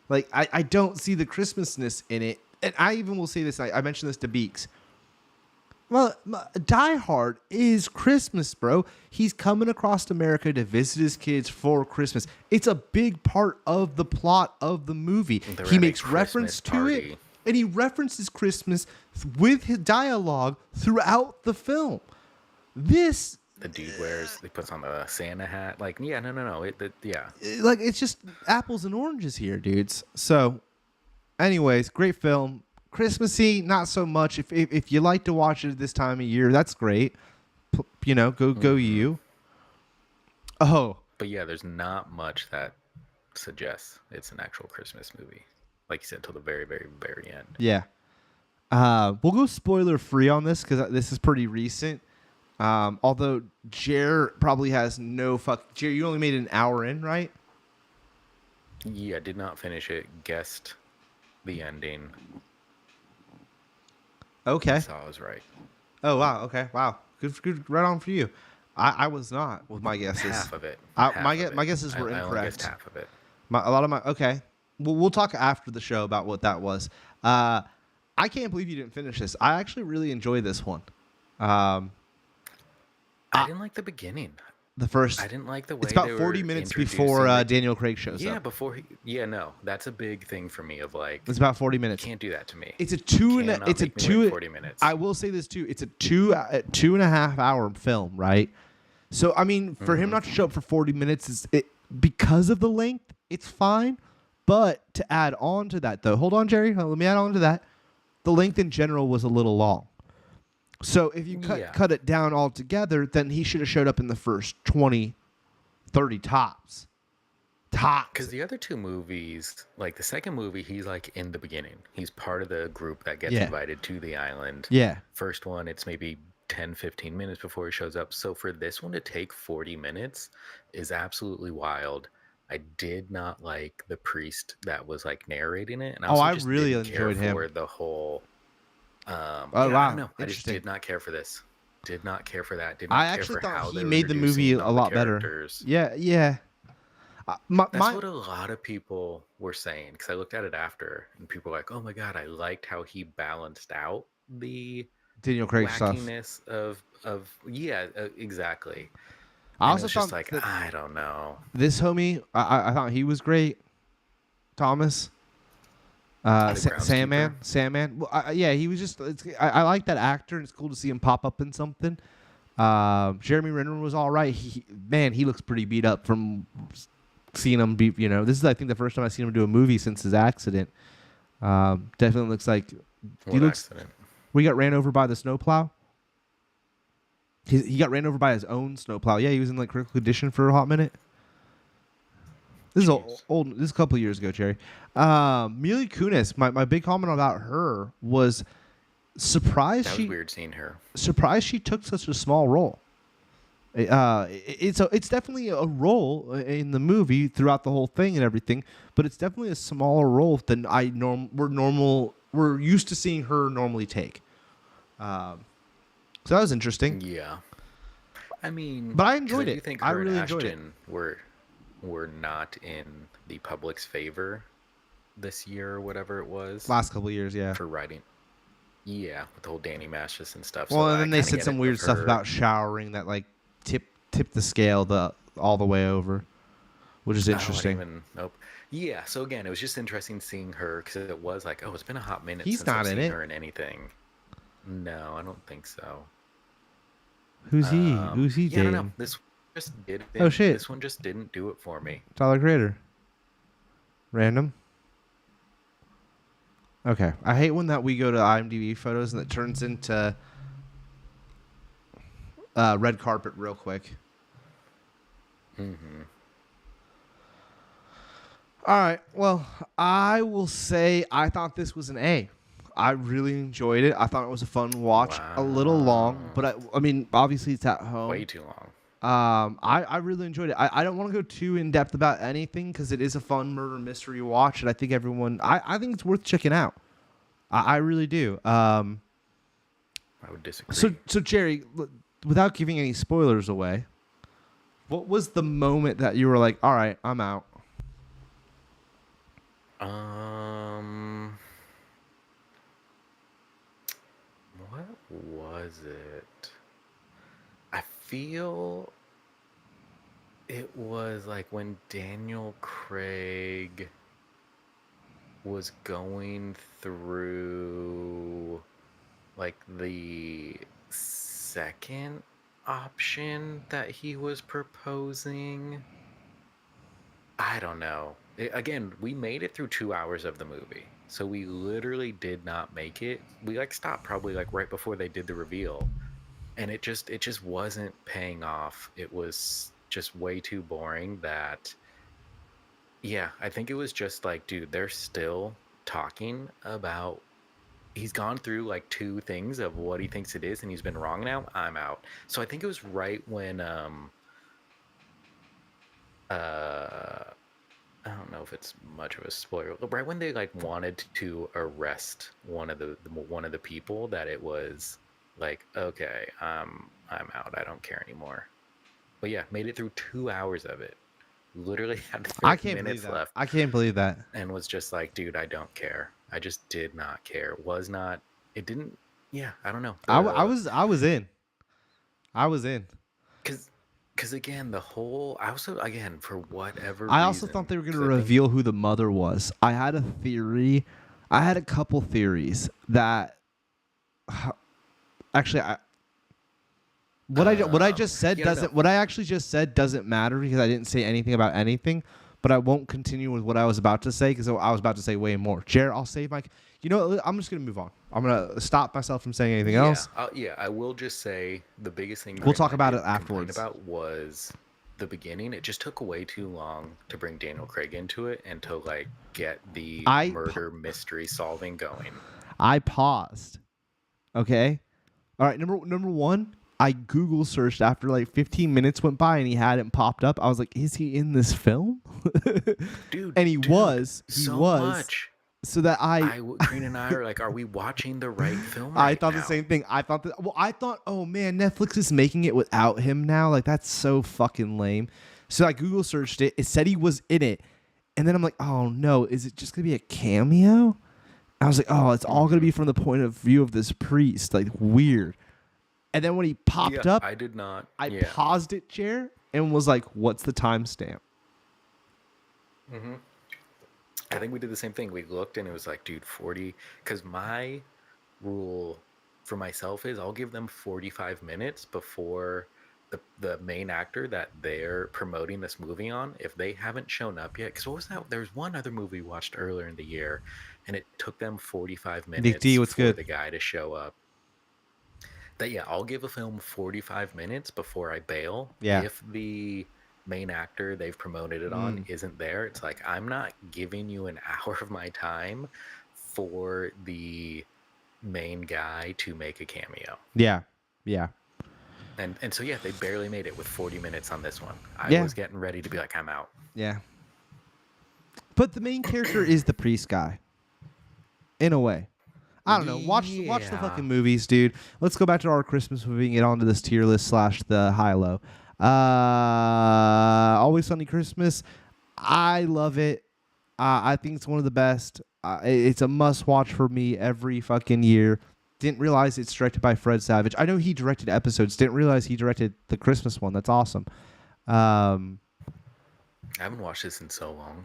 Like I don't see the Christmasness in it. And I even will say this. I mentioned this to Beeks. Well, Die Hard is Christmas, bro. He's coming across America to visit his kids for Christmas. It's a big part of the plot of the movie. He makes reference to it, and he references Christmas with his dialogue throughout the film. The dude he puts on the Santa hat. Like, yeah, no. Yeah. Like, it's just apples and oranges here, dudes. So, anyways, great film. Christmassy, not so much. If you like to watch it at this time of year, that's great. You know, go you. Oh. But yeah, there's not much that suggests it's an actual Christmas movie. Like you said, till the very, very, very end. Yeah. We'll go spoiler free on this because this is pretty recent. Although Jer probably has no fuck. Jer, you only made an hour in, right? Yeah, did not finish it. Guessed the ending. Okay. So I was right. Oh wow. Okay. Wow. Good. Right on for you. I was not with my guesses. Half of it. My guesses were incorrect. I guessed half of it. Okay. We'll talk after the show about what that was. I can't believe you didn't finish this. I actually really enjoyed this one. I didn't like the beginning. I didn't like the way it's about 40 minutes before Daniel Craig shows up. Yeah, no, that's a big thing for me. Of like, it's about 40 minutes. You can't do that to me. It's a 40 minutes. I will say this too. It's a 2.5 hour film, right? So I mean, for him not to show up for 40 minutes because of the length, it's fine. But to add on to that, though, hold on, Jerry. Let me add on to that. The length in general was a little long. So if you cut it down altogether, then he should have showed up in the first 20, 30 tops. Because the other two movies, like the second movie, he's like in the beginning. He's part of the group that gets invited to the island. Yeah. First one, it's maybe 10, 15 minutes before he shows up. So for this one to take 40 minutes is absolutely wild. I did not like the priest that was like narrating it. And I really enjoyed him. For the whole... wow. I don't know. I just did not care for this. Did not care for that. I actually thought he made the movie a lot better. Yeah. That's what a lot of people were saying, because I looked at it after, and people were like, "Oh my god, I liked how he balanced out the Daniel Craig wackiness of exactly." I also thought like, I don't know. This homie, I thought he was great. Thomas. Sandman. Well, he was just. I like that actor, and it's cool to see him pop up in something. Jeremy Renner was all right. He looks pretty beat up from seeing him be. You know, this is I think the first time I've seen him do a movie since his accident. Definitely looks like accident? We got ran over by the snowplow. He got ran over by his own snowplow. Yeah, he was in like critical condition for a hot minute. This is old. This is a couple of years ago, Jerry. Mila Kunis. My big comment about her was surprised. That was weird seeing her. Surprised she took such a small role. It's definitely a role in the movie throughout the whole thing and everything, but it's definitely a smaller role than we're used to seeing her normally take. So that was interesting. Yeah. I mean, But I because I enjoyed do it. think I her and really enjoyed it. Ashton were not in the public's favor this year or whatever it was Last couple of years, yeah. for writing. Yeah, with the whole Danny Mashes and stuff. Well, So and I then they kind of said get some it with weird stuff her. about showering that like tipped the scale all the way over, which is Oh, I didn't interesting. even. Nope. Yeah. So again, it was just interesting seeing her because it was like, oh, it's been a hot minute He's since I've not in seen it. her in anything. No, I don't think so. Who's he? Who's he Yeah, I don't know. dating? Oh shit, This one just didn't do it for me. Tyler Creator. Random. Okay, I hate when that we go to IMDb photos and it turns into red carpet real quick. Mm-hmm. All right. Well, I will say I thought this was an A. I really enjoyed it. I thought it was a fun watch. A little long, Wow. but I mean, obviously it's at home. Way too long. I really enjoyed it. I don't want to go too in depth about anything because it is a fun murder mystery watch, and I think I think it's worth checking out. I really do. I would disagree. So Jerry, without giving any spoilers away, what was the moment that you were like, all right, I'm out? What was it? I feel it was like when Daniel Craig was going through like the second option that he was proposing. I don't know. Again, we made it through 2 hours of the movie. So we literally did not make it. We like stopped probably like right before they did the reveal. And it just wasn't paying off. It was just way too boring that yeah, I think it was just like, dude, they're still talking about he's gone through like two things of what he thinks it is and he's been wrong now. I'm out. So I think it was right when uh I don't know if it's much of a spoiler. Right when they like wanted to arrest one of the people, that it was like, okay, I'm out. I don't care anymore. But yeah, made it through 2 hours of it. Literally had I 30 can't believe minutes that. left, I can't believe that. and was just like, dude, I don't care. I just did not care. It was not. It didn't. Yeah, I don't know. I was in. I was in. Because again, the whole. I also again for whatever I also reason. thought they were going to 'Cause I think reveal who the mother was. I had a theory. I had a couple theories that actually what I just said yeah, no, doesn't what I actually just said doesn't matter because I didn't say anything about anything, but I won't continue with what I was about to say because I was about to say way more. Jared, I'll save my you know what, I'm just going to move on. I'm going to stop myself from saying anything else. Yeah, I will just say the biggest thing We'll talk I about did it complain afterwards. about was the beginning. It just took way too long to bring Daniel Craig into it and to like get the murder mystery solving going. I paused. Okay? All right, number 1, I Google searched after like 15 minutes went by and he hadn't popped up. I was like, is he in this film? Dude, and he was. much. So that Green and I are like, are we watching the right film I thought the same thing. I thought, oh man, Netflix is making it without him now. Like, that's so fucking lame. So I Google searched it. It said he was in it. And then I'm like, oh no, is it just going to be a cameo? I was like, oh, it's all going to be from the point of view of this priest. Like, weird. And then when he popped up, I did not. I paused it, Chair, and was like, what's the timestamp? Mm-hmm. I think we did the same thing. We looked and it was like, dude, 40. Because my rule for myself is I'll give them 45 minutes before the main actor that they're promoting this movie on, if they haven't shown up yet. Because what was that? There's one other movie we watched earlier in the year, and it took them 45 minutes for the guy to show up. I'll give a film 45 minutes before I bail. Yeah. If the main actor they've promoted it on isn't there, it's like, I'm not giving you an hour of my time for the main guy to make a cameo. Yeah. And so they barely made it with 40 minutes on this one. I was getting ready to be like, I'm out. Yeah. But the main character is the priest guy. In a way. I don't know. Watch the Yeah. fucking movies, dude. Let's go back to our Christmas movie and get onto this tier list / the high-low. Always Sunny Christmas. I love it. I think it's one of the best. It's a must-watch for me every fucking year. Didn't realize it's directed by Fred Savage. I know he directed episodes. Didn't realize he directed the Christmas one. That's awesome. I haven't watched this in so long.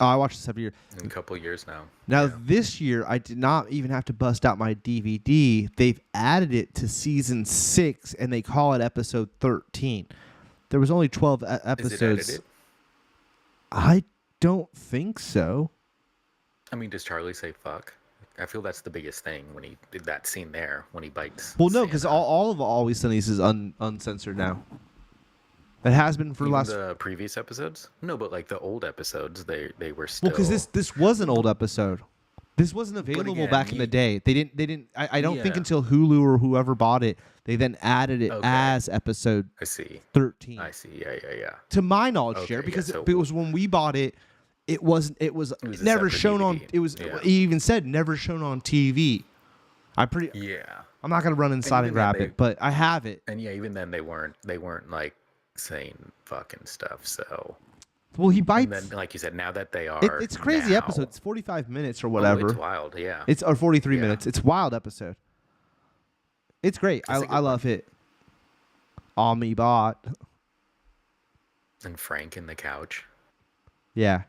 Oh, I watch this every year. In a couple of years now. Now, this year, I did not even have to bust out my DVD. They've added it to season 6, and they call it episode 13. There was only 12 episodes. Is it edited? I don't think so. I mean, does Charlie say fuck? I feel that's the biggest thing when he did that scene there, when he bites. Well, no, because Santa. all of Always Sunny's is uncensored now. It has been for Even last. the previous episodes? No, but like the old episodes, they were Well, still. because this was an old episode. This wasn't available again, back in the day. They didn't. I don't think until Hulu or whoever bought it, they then added it as episode. I see. 13. I see. Yeah. To my knowledge, Okay, Jared, because so it was when we bought it. It was a never separate shown on. DVD. It was. Yeah. He even said never shown on TV. Yeah. I'm not gonna run inside and even grab then it, but I have it. And yeah, even then they weren't like saying fucking stuff. So. Well, he bites. And then, like you said, now that they are. It's a crazy now, episode. It's 45 minutes or whatever. It's wild. Yeah. It's or 43 minutes. It's a wild episode. It's great. I love it. All me bought. And Frank in the couch. Yeah.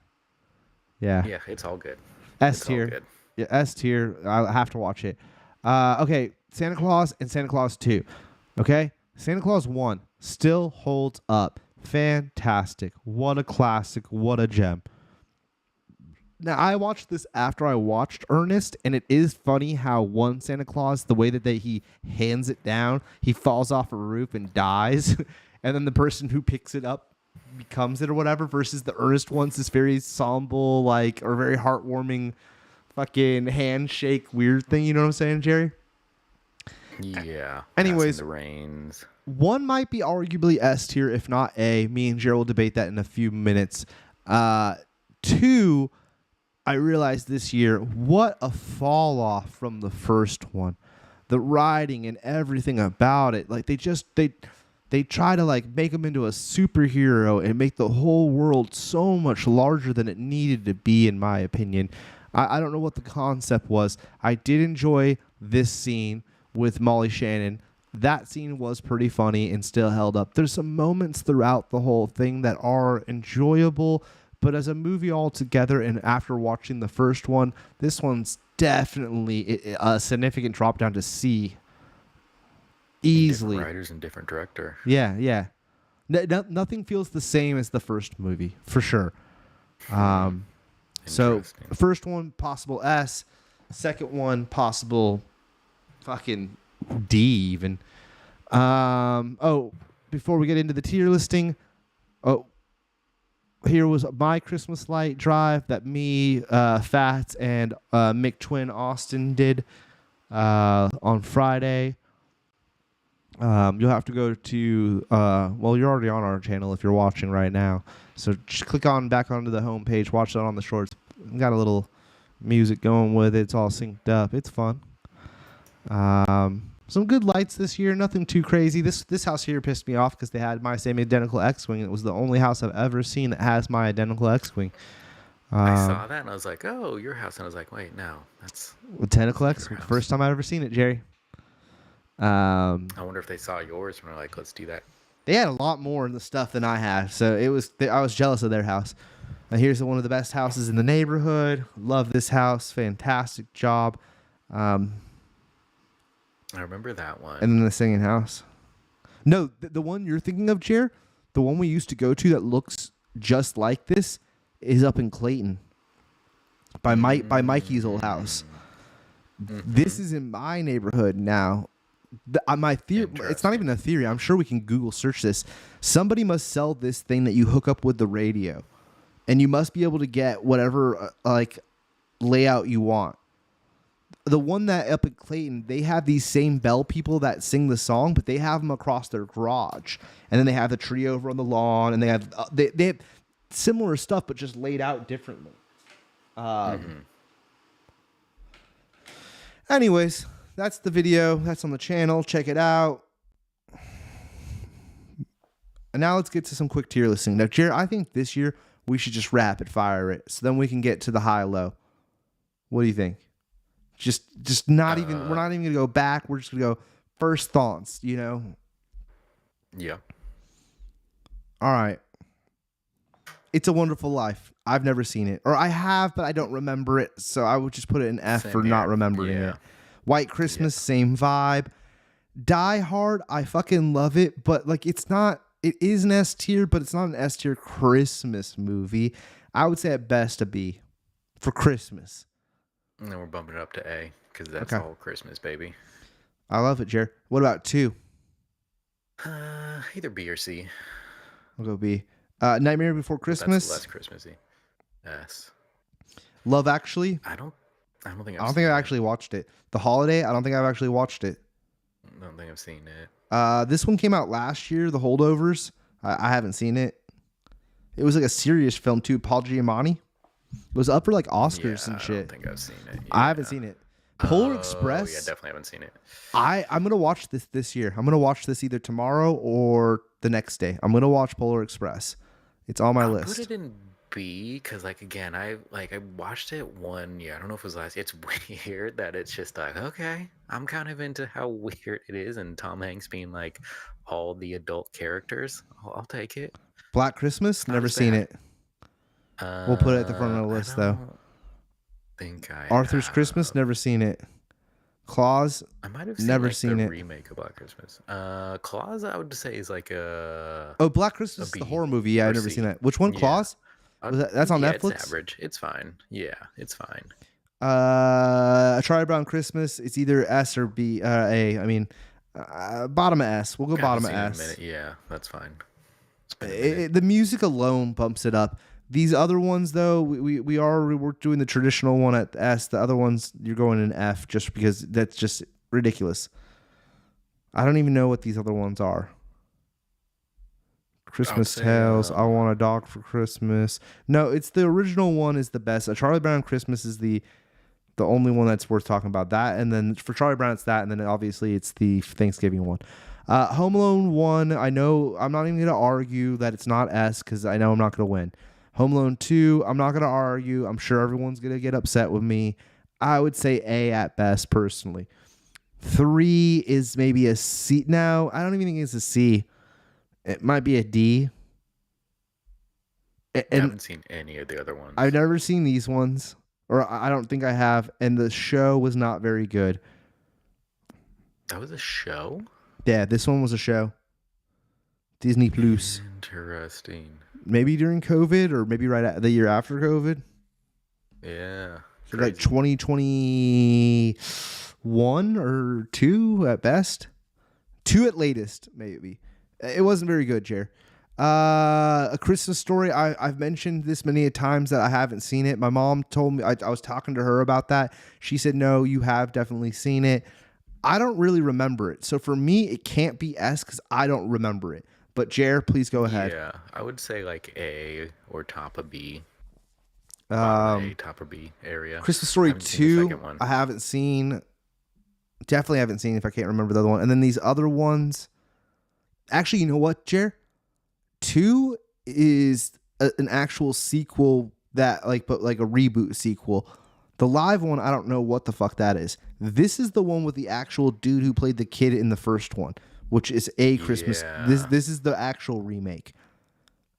Yeah, it's all good. S tier. Yeah, S tier. I have to watch it. Okay, Santa Claus and Santa Claus 2. Okay? Santa Claus 1 still holds up. Fantastic. What a classic. What a gem. Now, I watched this after I watched Ernest, and it is funny how one Santa Claus, the way that he hands it down, he falls off a roof and dies, and then the person who picks it up becomes it or whatever, versus the Ernest one's this very somber, or very heartwarming fucking handshake weird thing. You know what I'm saying, Jerry? Yeah. Anyways, the reins. One might be arguably S tier, if not A. Me and Jerry will debate that in a few minutes. 2, I realized this year, what a fall off from the first one. The writing and everything about it. Like they try to make him into a superhero and make the whole world so much larger than it needed to be, in my opinion. I don't know what the concept was. I did enjoy this scene with Molly Shannon. That scene was pretty funny and still held up. There's some moments throughout the whole thing that are enjoyable, but as a movie altogether, and after watching the first one, this one's definitely a significant drop down to C. Easily. Different writers and different director. Yeah. Nothing feels the same as the first movie, for sure. So, first one, possible S. Second one, possible fucking D even. Before we get into the tier listing, here was my Christmas light drive that me, Fats, and Mick Twin Austin did on Friday. You'll have to go to you're already on our channel if you're watching right now, so just click back onto the homepage, watch that on the shorts. Got a little music going with it. It's all synced up. It's fun. Some good lights this year, nothing too crazy. This house here pissed me off because they had my same identical X-Wing, and it was the only house I've ever seen that has my identical X-Wing. I saw that and I was like, oh, your house. And I was like, wait, no, that's identical X-Wing. First time I've ever seen it, Jerry. I wonder if they saw yours and were like, let's do that. They had a lot more in the stuff than I had, so I was jealous of their house. Here's one of the best houses in the neighborhood. Love this house. Fantastic job. I remember that one. And then the singing house. No, the one you're thinking of, Jer, the one we used to go to that looks just like this is up in Clayton by Mikey's old house. Mm-hmm. This is in my neighborhood now. My theory, it's not even a theory. I'm sure we can Google search this. Somebody must sell this thing that you hook up with the radio, and you must be able to get whatever layout you want. The one that up in Clayton, they have these same bell people that sing the song, but they have them across their garage, and then they have the tree over on the lawn, and they have similar stuff, but just laid out differently. Anyways, that's the video. That's on the channel. Check it out. And now let's get to some quick tier listing. Now, Jared, I think this year we should just rapid fire it, so then we can get to the high low. What do you think? Just not even. We're not even gonna go back. We're just gonna go first thoughts. You know. Yeah. All right. It's a Wonderful Life. I've never seen it, or I have, but I don't remember it. So I would just put it in F Same for here. not remembering Yeah. it. White Christmas, same vibe. Die Hard, I fucking love it, but like it's not. It is an S tier, but it's not an S tier Christmas movie. I would say at best a B for Christmas. And then we're bumping it up to A because that's all Christmas, baby. I love it, Jared. What about 2? Either B or C. I'll go B. Nightmare Before Christmas. That's less Christmassy. S. Love Actually. I don't think I've actually watched it. The Holiday. I don't think I've actually watched it. I don't think I've seen it. This one came out last year. The Holdovers. I haven't seen it. It was like a serious film too. Paul Giamatti. It was up for like Oscars and shit. I don't think I've seen it. I haven't seen it. Polar Express. Yeah, definitely haven't seen it. I'm gonna watch this year. I'm gonna watch this either tomorrow or the next day. I'm gonna watch Polar Express. It's on my list. Put it in B because, like, again, I watched it one year. I don't know if it was last year. It's weird that it's just like, okay, I'm kind of into how weird it is, and Tom Hanks being like all the adult characters. I'll take it. Black Christmas. Never seen it. We'll put it at the front of the list though. Think I Arthur's Christmas. Never seen it. Claus. I might have seen, never like, seen the it. remake of Black Christmas. Claus, I would say, is like a Black Christmas is the horror movie. Yeah, I've never seen that. Which one? Yeah. Claus? That's on Netflix. It's average. It's fine. Yeah, it's fine. Charlie Brown Christmas. It's either S or B. A. I mean, bottom of S. We'll go bottom of S. Yeah, that's fine. The music alone bumps it up. These other ones, though, we're doing the traditional one at S. The other ones, you're going in F just because that's just ridiculous. I don't even know what these other ones are. Christmas Tales. I Want a Dog for Christmas. No, it's the original one is the best. Charlie Brown Christmas is the only one that's worth talking about. That, and then for Charlie Brown, it's that, and then obviously it's the Thanksgiving one. Home Alone 1, I know I'm not even going to argue that it's not S because I know I'm not going to win. Home Alone 2, I'm not going to argue. I'm sure everyone's going to get upset with me. I would say A at best, personally. 3 is maybe a C. No, I don't even think it's a C. It might be a D. I haven't seen any of the other ones. I've never seen these ones, or I don't think I have, and the show was not very good. That was a show? Yeah, this one was a show. Disney Plus. Interesting. Maybe during COVID or maybe the year after COVID. Yeah. So like 2021 or 2 at best. 2 at latest, maybe. It wasn't very good, Jer. A Christmas Story. I've mentioned this many times that I haven't seen it. My mom told me, I was talking to her about that. She said, no, you have definitely seen it. I don't really remember it. So for me, it can't be S because I don't remember it. But Jer, please go ahead. Yeah, I would say like A or top of B. A, top of B area. Christmas Story 2, I haven't seen. Definitely haven't seen if I can't remember the other one. And then these other ones. Actually, you know what, Jer? 2 is an actual sequel but like a reboot sequel. The live one, I don't know what the fuck that is. This is the one with the actual dude who played the kid in the first one, which is A Christmas. Yeah. This is the actual remake.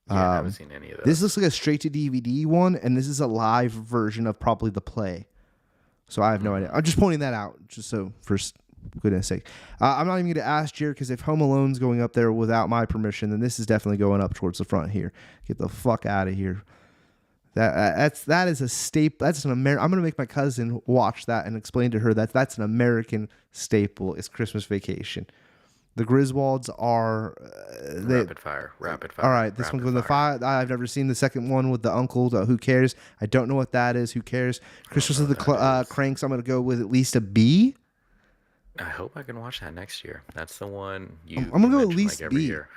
Yeah, I haven't seen any of those. This looks like a straight to DVD one, and this is a live version of probably the play. So I have no idea. I'm just pointing that out, just so for goodness sake. I'm not even going to ask Jared because if Home Alone's going up there without my permission, then this is definitely going up towards the front here. Get the fuck out of here. That is a staple. That's an American. I'm gonna make my cousin watch that and explain to her that that's an American staple. It's Christmas Vacation. The Griswolds are rapid fire. All right, this one's with the 5. I've never seen the second one with the uncle. Who cares? I don't know what that is. Who cares? Christmas of the Cranks. I'm gonna go with at least a B. I hope I can watch that next year. That's the one I'm gonna go at least like every B. year.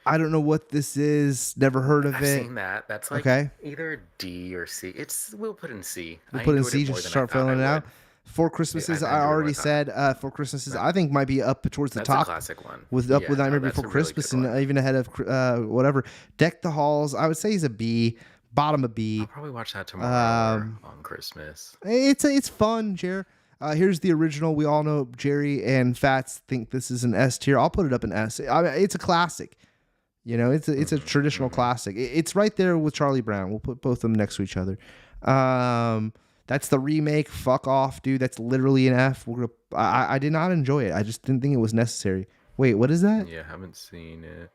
I don't know what this is. Never heard of it. I've seen that. That's like either D or C. We'll put in C. We'll put in C. Just start filling it out. Four Christmases, I enjoyed my already time. said. Four Christmases, That, I think might be up towards the that's a top classic one. with Yeah, Nightmare no, Before that's a really Christmas, good and one. even ahead of whatever. Deck the Halls, I would say is a B, bottom of I'll B. probably watch that tomorrow or on Christmas. It's fun, Jer. Here's the original. We all know Jerry and Fats think this is an S tier. I'll put it up an S. I mean, it's a classic. You know, it's a traditional classic. It's right there with Charlie Brown. We'll put both of them next to each other. That's the remake. Fuck off, dude. That's literally an F. I did not enjoy it. I just didn't think it was necessary. Wait, what is that? Yeah, haven't seen it.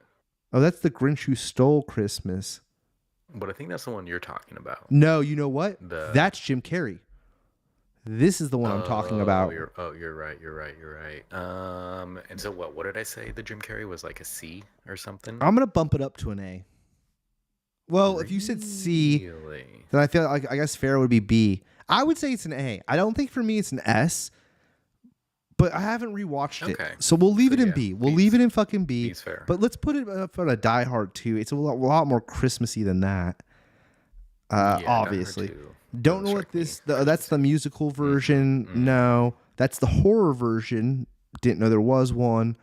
Oh, that's the Grinch Who Stole Christmas. But I think that's the one you're talking about. No, you know what? The That's Jim Carrey. This is the one I'm talking about. You're right. And so what did I say? The Jim Carrey was like a C or something? I'm gonna bump it up to an A. Well, Really? if you said C, then I feel like I guess fair would be B. I would say it's an A. I don't think for me it's an S, but I haven't rewatched it, so we'll leave it in B. We'll leave it in fucking B. B's fair. But let's put it up on a Die Hard 2. It's a lot more Christmassy than that. Obviously. Don't know what this. That's the musical version. Mm-hmm. No, that's the horror version. Didn't know there was one.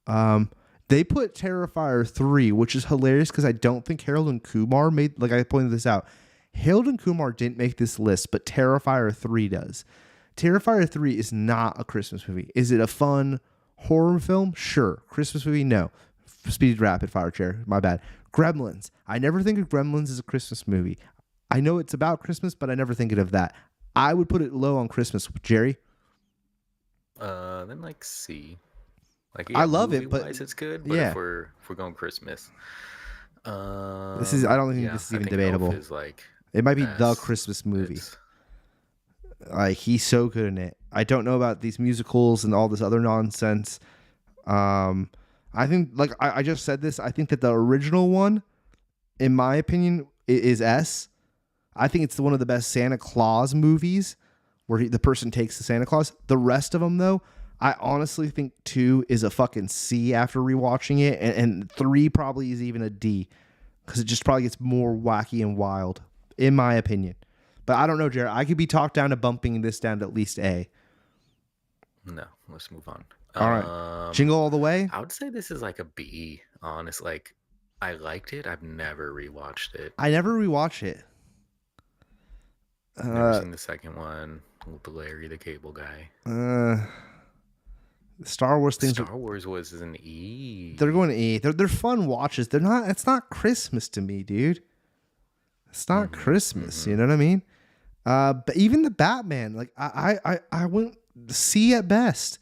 They put Terrifier 3, which is hilarious because I don't think Harold and Kumar made. Like I pointed this out, Harold and Kumar didn't make this list, but Terrifier 3 does. Terrifier 3 is not a Christmas movie. Is it a fun horror film? Sure. Christmas movie? No. Speed rapid fire chair. My bad. Gremlins. I never think of Gremlins as a Christmas movie. I know it's about Christmas, but I never think of that. I would put it low on Christmas. Jerry? Then like C. Like I love it, but it's good. But if we're going Christmas, this is. I don't think this is even debatable. Is like it might be the Christmas movie. Like he's so good in it. I don't know about these musicals and all this other nonsense. I think like I just said this. I think that the original one, in my opinion, is S. I think it's one of the best Santa Claus movies where the person takes the Santa Claus. The rest of them, though, I honestly think 2 is a fucking C after rewatching it. And 3 probably is even a D because it just probably gets more wacky and wild, in my opinion. But I don't know, Jared. I could be talked down to bumping this down to at least A. No, let's move on. All right. Jingle All the Way? I would say this is like a B, honest. Like, I liked it. I've never rewatched it. I never rewatched it. Never seen the second one with Larry the Cable Guy. Star Wars things. Star Wars was an E. They're going to E. They're fun watches. They're not. It's not Christmas to me, dude. It's not Christmas. You know what I mean? But even the Batman, like I went C at best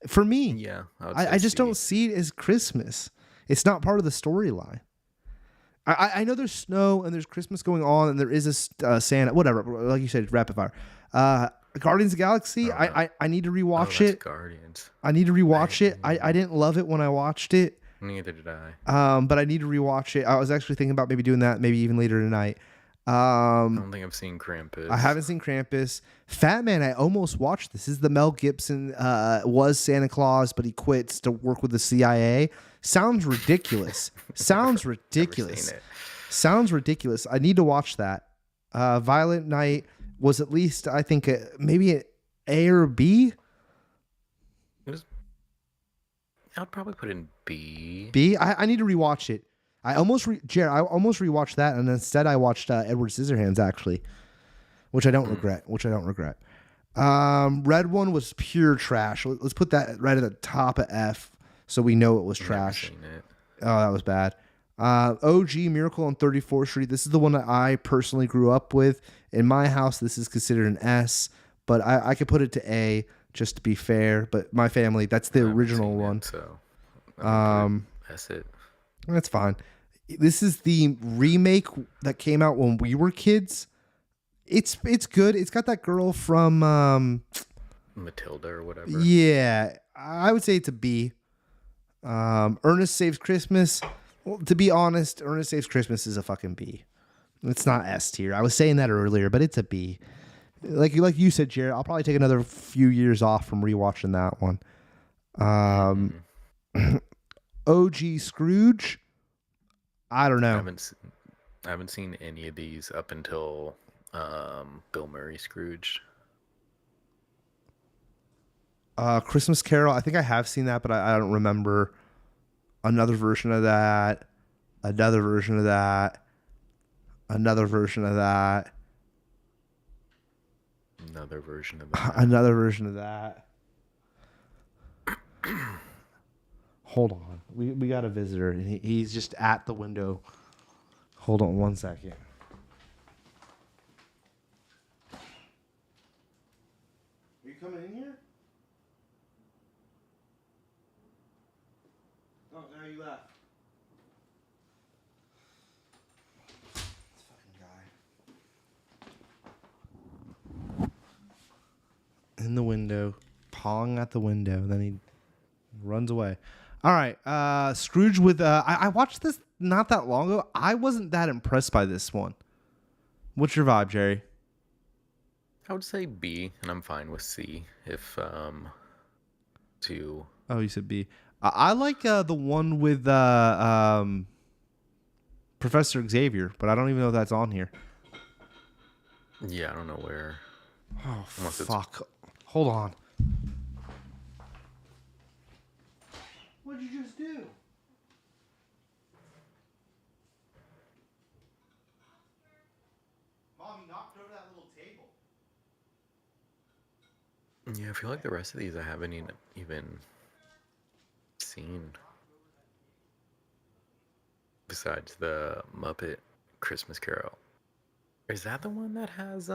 for me. Yeah, I just don't see it as Christmas. It's not part of the storyline. I know there's snow and there's Christmas going on and there is a Santa, whatever. Like you said, rapid fire. Guardians of the Galaxy. I need to rewatch it. Guardians. I need to rewatch it. I didn't love it when I watched it. Neither did I. But I need to rewatch it. I was actually thinking about maybe doing that, maybe even later tonight. I don't think I've seen Krampus. I haven't seen Krampus. Fat Man, I almost watched this. This is the Mel Gibson was Santa Claus, but he quits to work with the CIA. Sounds ridiculous. Sounds ridiculous. Sounds ridiculous. I need to watch that. Violent Night was at least, I think, maybe an A or B. I'd probably put in B. B? I need to rewatch it. I almost rewatched that, and instead I watched Edward Scissorhands, actually, which I don't regret. Red One was pure trash. Let's put that right at the top of F, so we know it was trash. Never seen it. Oh, that was bad. OG Miracle on 34th Street. This is the one that I personally grew up with. In my house, this is considered an S, but I could put it to A just to be fair. But my family, that's the original one. That's it. That's fine. This is the remake that came out when we were kids. It's good. It's got that girl from Matilda or whatever. Yeah, I would say it's a B. Ernest Saves Christmas. Well, to be honest, Ernest Saves Christmas is a fucking B. It's not S tier. I was saying that earlier, but it's a B. Like you said, Jared, I'll probably take another few years off from rewatching that one. OG Scrooge. I don't know. I haven't seen any of these up until Bill Murray Scrooge. Christmas Carol. I think I have seen that, but I don't remember. Another version of that. Another version of that. Another version of that. Another version of that. Another version of that. Hold on. We got a visitor, and he's just at the window. Hold on 1 second. Are you coming in here? Oh, now you left. This fucking guy. In the window, pawing at the window, then he runs away. All right, Scrooge with I watched this not that long ago. I wasn't that impressed by this one. What's your vibe, Jerry? I would say B, and I'm fine with C if 2. Oh, you said B. I like the one with Professor Xavier, but I don't even know if that's on here. Yeah, I don't know where. Oh, fuck. Hold on. What'd you just do? Mom, you knocked over that little table. Yeah, I feel like the rest of these I haven't even seen. Besides the Muppet Christmas Carol. Is that the one that has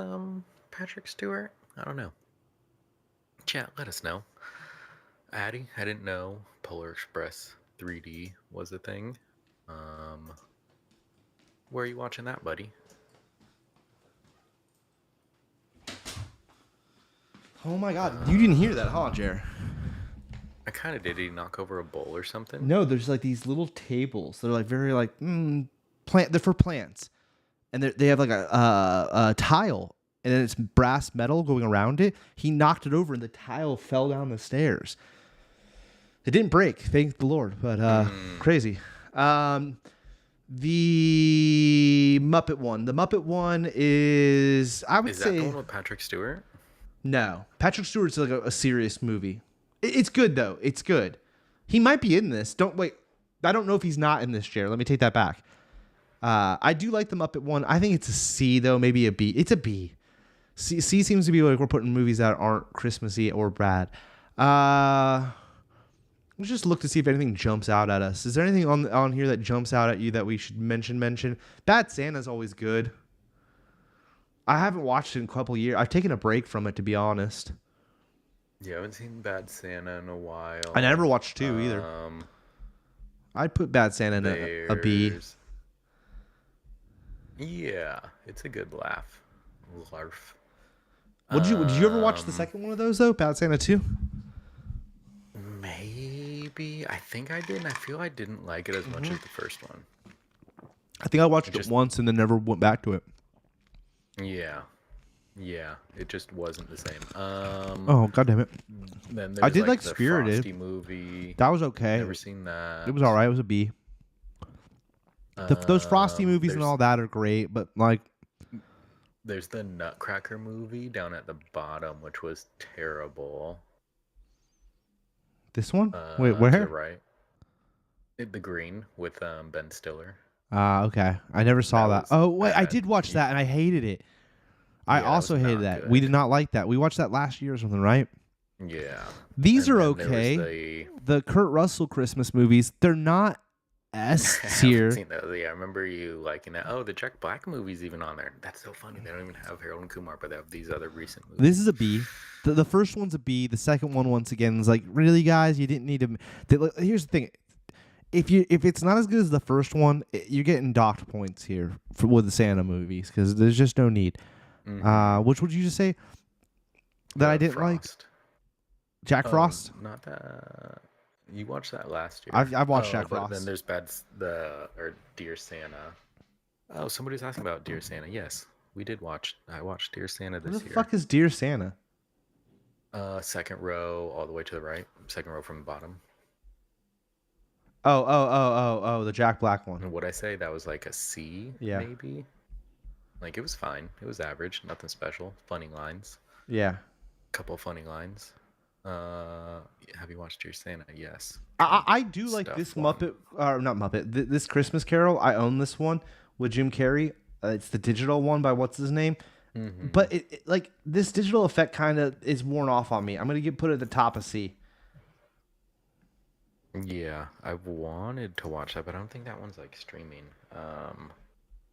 Patrick Stewart? I don't know. Chat, let us know. Addie, I didn't know Polar Express 3D was a thing. Where are you watching that, buddy? Oh my god, you didn't hear that, huh, Jer? I kind of did. Did he knock over a bowl or something? No, there's like these little tables. They're like very like plant. They're for plants, and they have like a tile, and then it's brass metal going around it. He knocked it over, and the tile fell down the stairs. It didn't break, thank the Lord, but crazy. The Muppet one. The Muppet one is I would say. Is that the one with Patrick Stewart? No, Patrick Stewart's like a serious movie. It's good though. It's good. He might be in this. Don't wait. I don't know if he's not in this, chair. Let me take that back. I do like the Muppet one. I think it's a C though, maybe a B. It's a B. C seems to be like we're putting movies that aren't Christmassy or bad. Let's just look to see if anything jumps out at us. Is there anything on here that jumps out at you that we should mention? Bad Santa's always good. I haven't watched it in a couple years. I've taken a break from it, to be honest. Yeah, I haven't seen Bad Santa in a while. I never watched 2 either. I'd put Bad Santa in a B. Yeah, it's a good laugh. Larf. Did you ever watch the second one of those though? Bad Santa 2? Maybe. I think I did. And I feel I didn't like it as much as the first one. I think I watched it once and then never went back to it. Yeah. Yeah, it just wasn't the same. Oh, god damn it. Then I did like the Spirited. Frosty movie. That was okay. Never seen that. It was alright. It was a B. Those Frosty movies and all that are great, but like... There's the Nutcracker movie down at the bottom, which was terrible. This one? Wait, where? To the right. The Green with Ben Stiller. Okay. I never saw that. Oh, wait, I did watch that and I hated it. I also hated that. Good. We did not like that. We watched that last year or something, right? Yeah. These are okay. The Kurt Russell Christmas movies, they're not S tier. I haven't seen those. Yeah, I remember you liking that. Oh, the Jack Black movie's even on there. That's so funny. They don't even have Harold and Kumar, but they have these other recent movies. This is a B. The first one's a B. The second one, once again, is like, really, guys? You didn't need to... Here's the thing. If it's not as good as the first one, you're getting docked points here with the Santa movies because there's just no need. Mm-hmm. Which would you just say that I didn't like? Jack Frost? Not that. You watched that last year. I've watched Jack Frost. Then there's Dear Santa. Oh, somebody's asking about Dear Santa. Yes, we did watch. I watched Dear Santa this year. What the fuck is Dear Santa? Second row, all the way to the right. Second row from the bottom. Oh, the Jack Black one. And what'd I say? That was like a C, maybe? Like, it was fine. It was average. Nothing special. Funny lines. Yeah. Couple funny lines. Have you watched Your Santa? Yes. I do like Stuff this one. Muppet, or not Muppet, this Christmas Carol. I own this one with Jim Carrey. It's the digital one by what's his name. Mm-hmm. But like this digital effect kind of is worn off on me. I'm gonna put it at the top of C. Yeah, I've wanted to watch that, but I don't think that one's like streaming.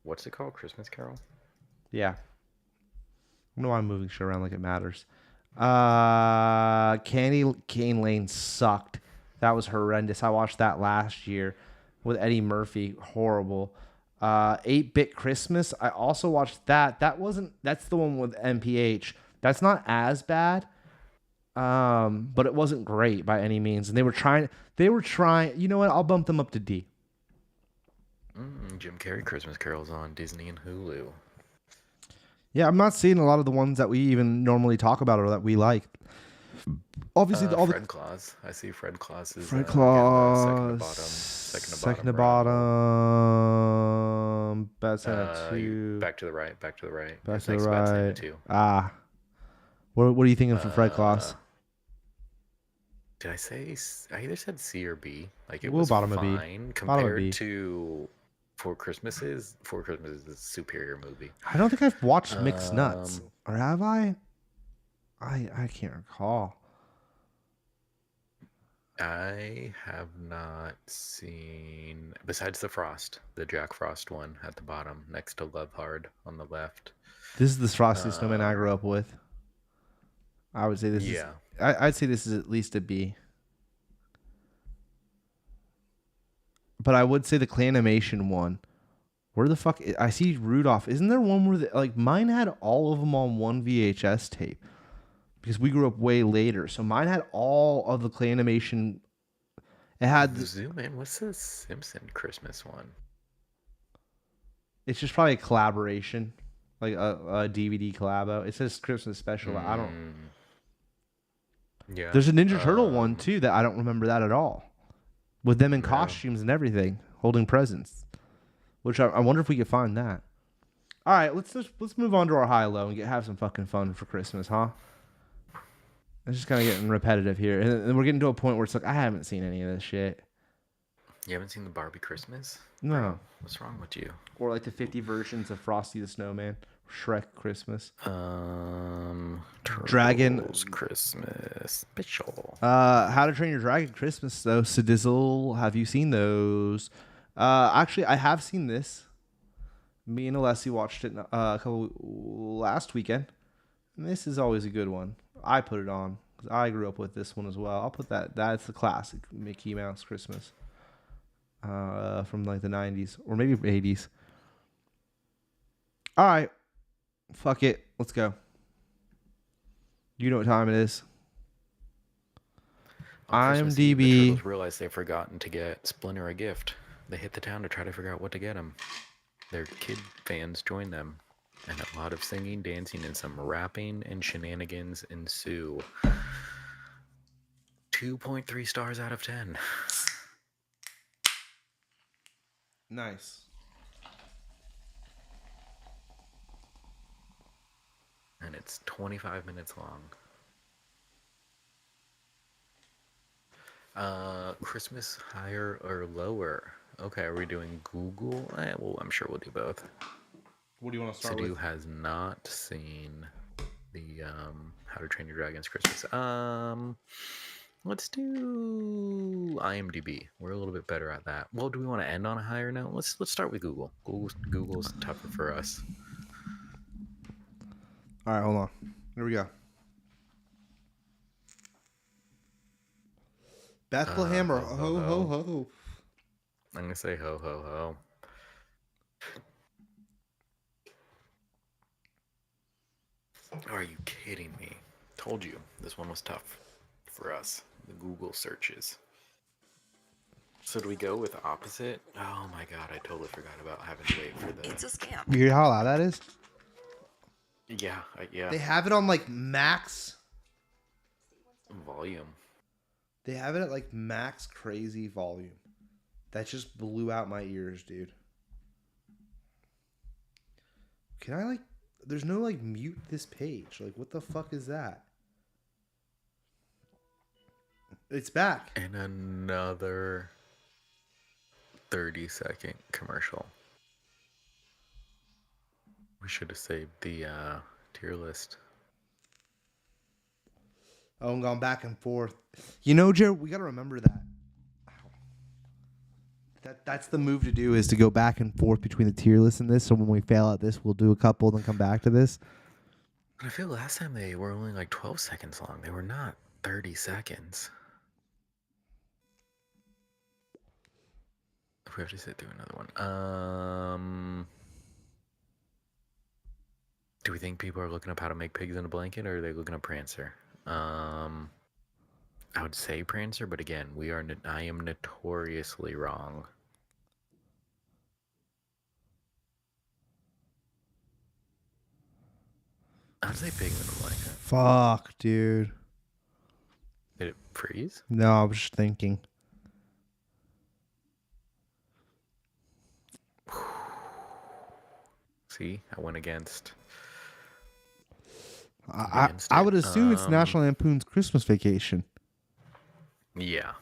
What's it called? Christmas Carol? Yeah. I don't know why I'm moving shit around like it matters. Candy Cane Lane sucked. That was horrendous. I watched that last year with Eddie Murphy. Horrible. 8-Bit Christmas. I also watched that. That's the one with MPH. That's not as bad. But it wasn't great by any means. And they were trying, you know what? I'll bump them up to D. Jim Carrey Christmas Carol's on Disney and Hulu. Yeah, I'm not seeing a lot of the ones that we even normally talk about or that we like. Obviously, Fred Claus. I see Fred Claus is Fred again, the Claus, second to bottom. Bad Santa 2. Back to the right. Back to the Next to Bad Santa right. 2. What are you thinking for Fred Claus? Did I say? I either said C or B. Like it We'll was bottom a B. fine Bottom a B. compared to Four Christmases. Four Christmases is a superior movie. I don't think I've watched Mixed Nuts, or have I? I can't recall. I have not seen, besides the Jack Frost one at the bottom, next to Love Hard on the left. This is the Frosty Snowman I grew up with. I would say this is. I'd say this is at least a B. But I would say the Claymation one. Where the fuck? I see Rudolph. Isn't there one where like mine had all of them on one VHS tape? Because we grew up way later, so mine had all of the Claymation. It had Zoom in. What's the Simpson Christmas one? It's just probably a collaboration, like a DVD collabo. It says Christmas special. I don't. Yeah. There's a Ninja Turtle one too that I don't remember that at all, with them in costumes and everything, holding presents. Which I wonder if we could find that. All right, let's move on to our high low and have some fucking fun for Christmas, huh? It's just kind of getting repetitive here, and we're getting to a point where it's like I haven't seen any of this shit. You haven't seen the Barbie Christmas? No. Bro, what's wrong with you? Or like the 50 versions of Frosty the Snowman, Shrek Christmas, Dragon Christmas special. How to Train Your Dragon Christmas though. Sadizzle, have you seen those? Actually, I have seen this. Me and Alessi watched it last weekend, and this is always a good one. I put it on because I grew up with this one as well. I'll put that. That's the classic Mickey Mouse Christmas from like the 90s or maybe 80s. All right, fuck it. Let's go. You know what time it is. Christmas Eve, the IMDb. Turtles realize they've forgotten to get Splinter a gift. They hit the town to try to figure out what to get him. Their kid fans join them, and a lot of singing, dancing, and some rapping and shenanigans ensue. 2.3 stars out of 10. Nice. And it's 25 minutes long. Christmas higher or lower? Okay, are we doing Google? Well, I'm sure we'll do both. What do you want to start Sadu with? has not seen the How to Train Your Dragon's Christmas. Let's do IMDb. We're a little bit better at that. Well, do we want to end on a higher note? Let's start with Google. Google's tougher for us. All right, hold on. Here we go. Bethlehem or ho ho ho. I'm gonna say ho ho ho. Are you kidding me? Told you this one was tough for us. The Google searches. So do we go with opposite? Oh my god, I totally forgot about having to wait for the. It's a scam. You hear how loud that is? Yeah, yeah. They have it on like max. Volume. They have it at like max crazy volume. That just blew out my ears, dude. Can I like... There's no like mute this page. Like what the fuck is that? It's back. And another 30-second commercial. We should have saved the tier list. Oh, and gone back and forth. You know, Jared, we got to remember that. That's the move to do, is to go back and forth between the tier list and this. So when we fail at this, we'll do a couple, then come back to this. I feel last time they were only like 12 seconds long. They were not 30 seconds. If we have to sit through another one. Do we think people are looking up how to make pigs in a blanket, or are they looking up Prancer? I would say Prancer, but again, I am notoriously wrong. I'd say pigs in a blanket. Fuck, dude. Did it freeze? No, I was just thinking. See, I went against. I would assume it's National Lampoon's Christmas Vacation. Yeah.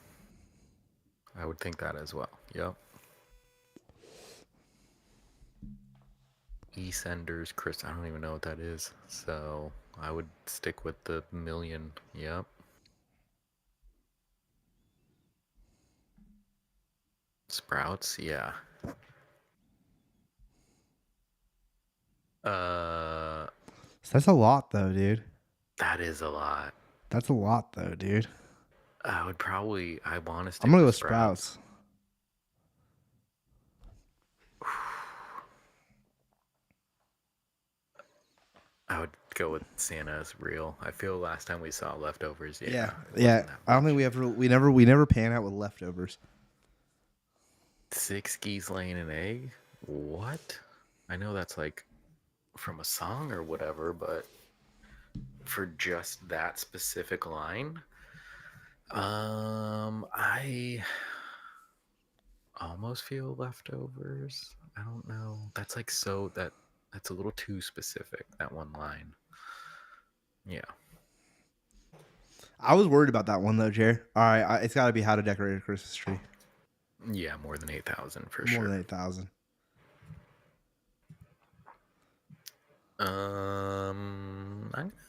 I would think that as well. Yep. EastEnders Chris. I don't even know what that is. So I would stick with the million. Yep. Sprouts. Yeah. That's a lot, though, dude. That is a lot. That's a lot, though, dude. I want to stick I'm gonna go with Sprouts. I would go with Santa's real. I feel last time we saw leftovers. Yeah. Yeah. I don't think we never pan out with leftovers. 6 geese laying an egg? What? I know that's like from a song or whatever, but for just that specific line, I almost feel leftovers. I don't know. That's like that's a little too specific, that one line. Yeah. I was worried about that one, though, Jerry. All right, it's got to be How to Decorate a Christmas Tree. Yeah, more than 8,000 for sure. More than 8,000.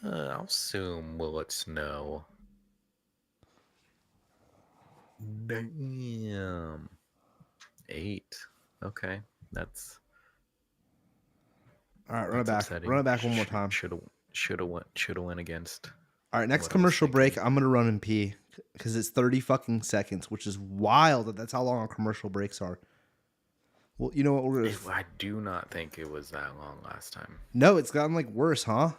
I'll assume Will It Snow. Damn. 8. Okay, that's. All right, run it back. Upsetting. Run it back one more time. Should have went against. All right, next commercial break. I'm gonna run and pee because it's 30 fucking seconds, which is wild. That's how long our commercial breaks are. Well, you know what? I do not think it was that long last time. No, it's gotten like worse, huh?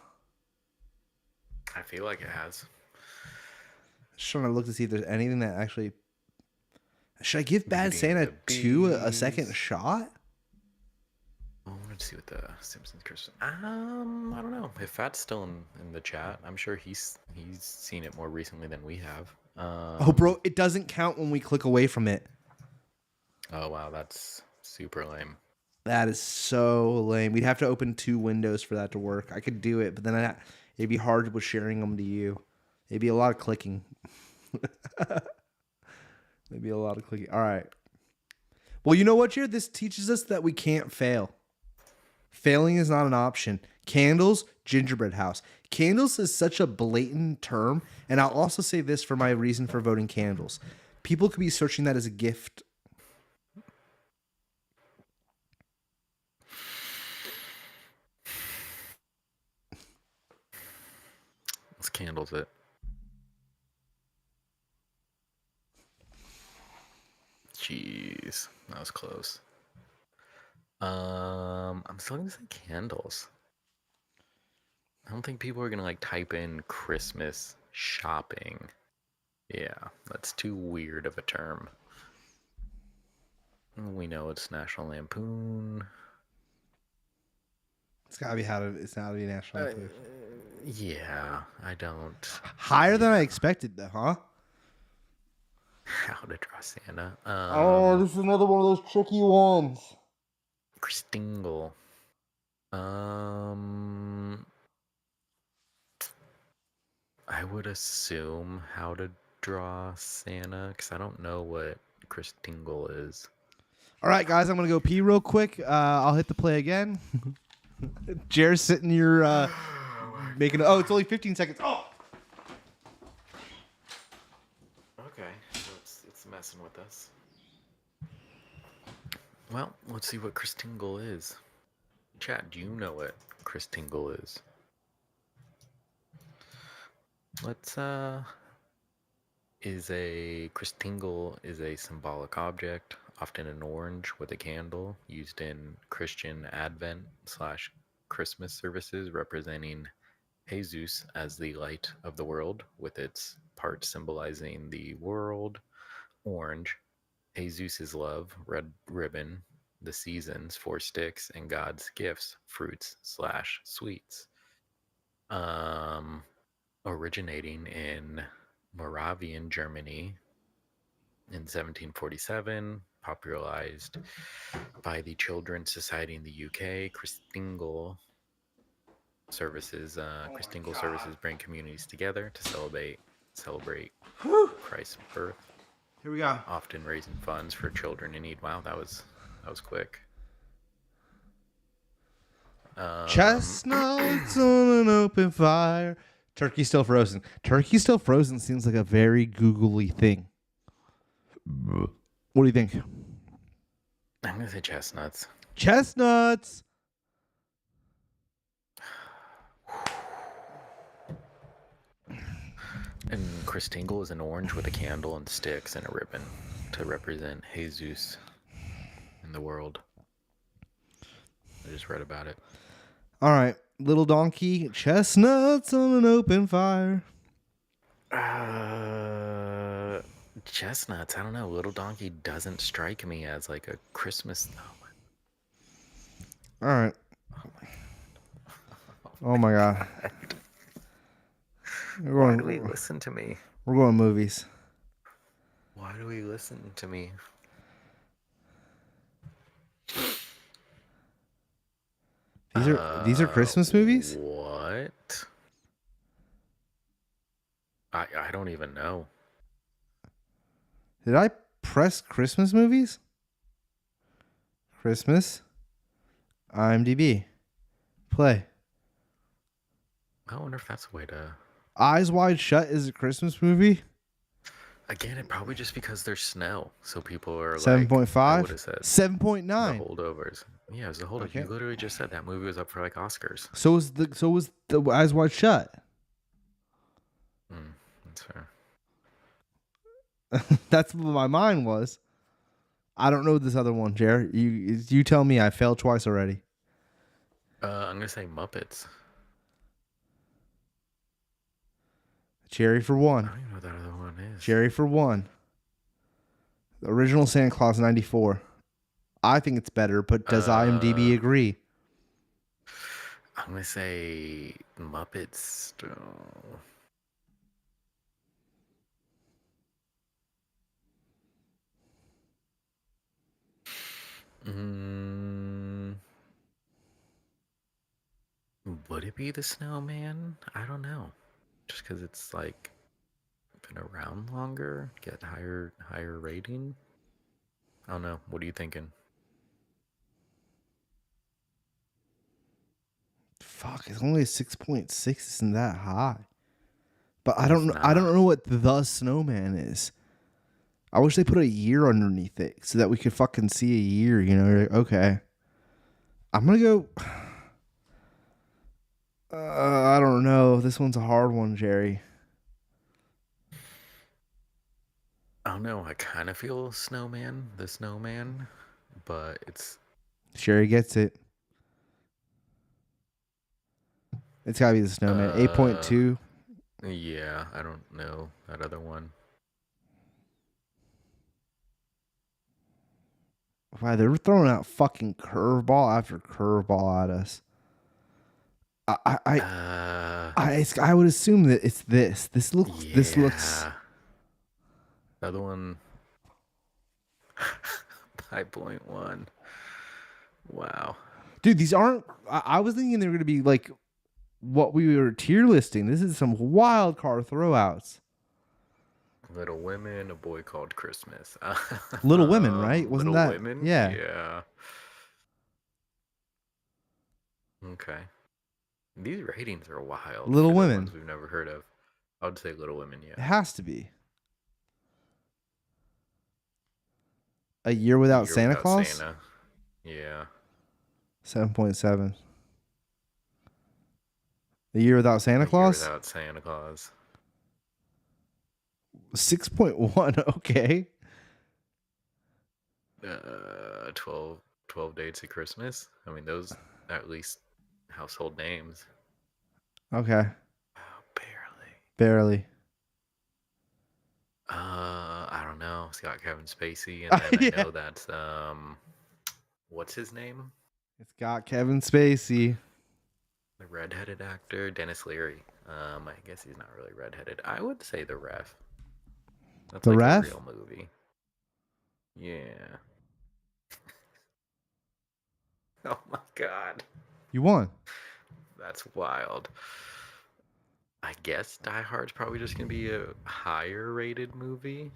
I feel like it has. Just trying to look to see if there's anything that actually. Should I give Bad Santa 2 a second shot? I wanted to see what the Simpsons Christmas. I don't know if Fat's still in the chat. I'm sure he's seen it more recently than we have. Oh, bro, it doesn't count when we click away from it. Oh wow, that's super lame. That is so lame. We'd have to open 2 windows for that to work. I could do it, but then it'd be hard with sharing them to you. It'd be a lot of clicking. It'd be a lot of clicking. All right. Well, you know what, Jared? This teaches us that we can't fail. Failing is not an option. Candles, gingerbread house. Candles is such a blatant term, and I'll also say this for my reason for voting candles. People could be searching that as a gift. Let's candles it. Jeez, that was close. I'm still gonna say candles. I don't think people are gonna like type in Christmas shopping. Yeah, that's too weird of a term. We know it's National Lampoon. It's gotta be it's gotta be National Lampoon. Yeah, I don't. Higher than I expected, though, huh? How to Draw Santa. Oh, this is another one of those tricky ones. Christingle. I would assume How to draw Santa? Because I don't know what Chris Tingle is. All right, guys, I'm gonna go pee real quick. I'll hit the play again. Jared's sitting here making. Oh, it's only 15 seconds. Oh. Okay, so it's messing with us. Well, let's see what Chris Tingle is. Chat, do you know what Chris Tingle is? Let's Chris Tingle is a symbolic object, often in orange with a candle, used in Christian Advent / Christmas services, representing Jesus as the light of the world, with its part symbolizing the world, orange, Jesus' love, red ribbon, the seasons, 4 sticks, and God's gifts, fruits / sweets. Originating in Moravian Germany in 1747, popularized by the Children's Society in the UK. Christingle services bring communities together to celebrate Christ's birth. Here we go. Often raising funds for children in need. Wow, that was quick. Chestnuts on an open fire. Turkey still frozen. Turkey still frozen seems like a very googly thing. What do you think? I'm gonna say chestnuts. Chestnuts. And Chris Tingle is an orange with a candle and sticks and a ribbon to represent Jesus in the world. I just read about it. All right. Little donkey. Chestnuts on an open fire. Chestnuts. I don't know. Little donkey doesn't strike me as like a Christmas. All right. Oh my God. Why do we listen to me? We're going movies. Why do we listen to me? These are Christmas movies? What? I don't even know. Did I press Christmas movies? Christmas. IMDb. Play. I wonder if that's a way to... Eyes Wide Shut is a Christmas movie? Again, it probably just because there's snow, so people are 7.5? I would have said 7.9. The holdovers. Yeah, it was the holdovers. Okay. You literally just said that movie was up for like Oscars. So was the Eyes Wide Shut. That's fair. That's what my mind was. I don't know this other one, Jared. You tell me. I failed twice already. I'm gonna say Muppets. Jerry for one. I don't even know what that other one is. Jerry for one. The original Santa Claus 94. I think it's better, but does IMDb agree? I'm gonna say Muppets. Would it be the Snowman? I don't know. Just because it's like been around longer, get higher rating. I don't know. What are you thinking? Fuck, it's only a 6.6. Isn't that high? But I don't know what the Snowman is. I wish they put a year underneath it so that we could fucking see a year, you know? Okay. I'm going to go... I don't know. This one's a hard one, Jerry. I don't know. I kind of feel the Snowman, but it's... Jerry gets it. It's got to be the Snowman. 8.2. Yeah, I don't know that other one. Wow, they're throwing out fucking curveball after curveball at us. I would assume that it's this. This looks. The other one. 5.1. Wow. Dude, these aren't. I was thinking they were gonna be like what we were tier listing. This is some wild card throwouts. Little Women, A Boy Called Christmas. Little Women, right? Wasn't Little that? Women? Yeah. Yeah. Okay. These ratings are wild Little for the Women. ones we've never heard of. I would say Little Women, It yeah. has to be. A Year A Without Year Santa Without Claus? Santa. Yeah. 7.7. A Year Without Santa A Year Claus? Without Santa Claus. 6.1. Okay. 12 Dates of Christmas. I mean, those are at least household names. Okay. Oh, barely. Barely. I don't know. It's got Kevin Spacey, and then I Yeah. know that's what's his name? It's got Kevin Spacey. The redheaded actor, Dennis Leary. I guess he's not really redheaded. I would say The Ref. That's The like a Ref? real movie. Yeah. Oh my god. You won. That's wild. I guess Die Hard's probably just gonna be a higher rated movie.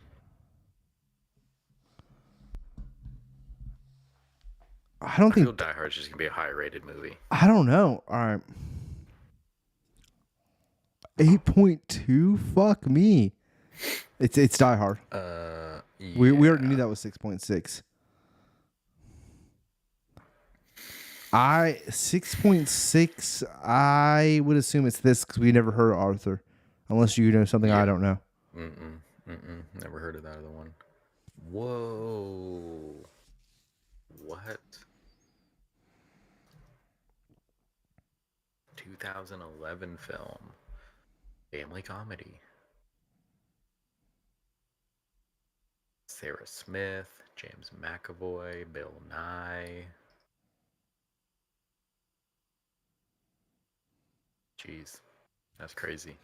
I don't I feel think. Die Hard's just gonna be a higher rated movie. I don't know. All right. 8.2? Fuck me. It's Die Hard. Yeah. We already knew that was 6.6. 6.6. I would assume it's this because we never heard of Arthur, unless you know something I Yeah. don't know. Never heard of that other one. Whoa. What? 2011 film. Family comedy. Sarah Smith, James McAvoy, Bill Nye. Jeez, that's crazy.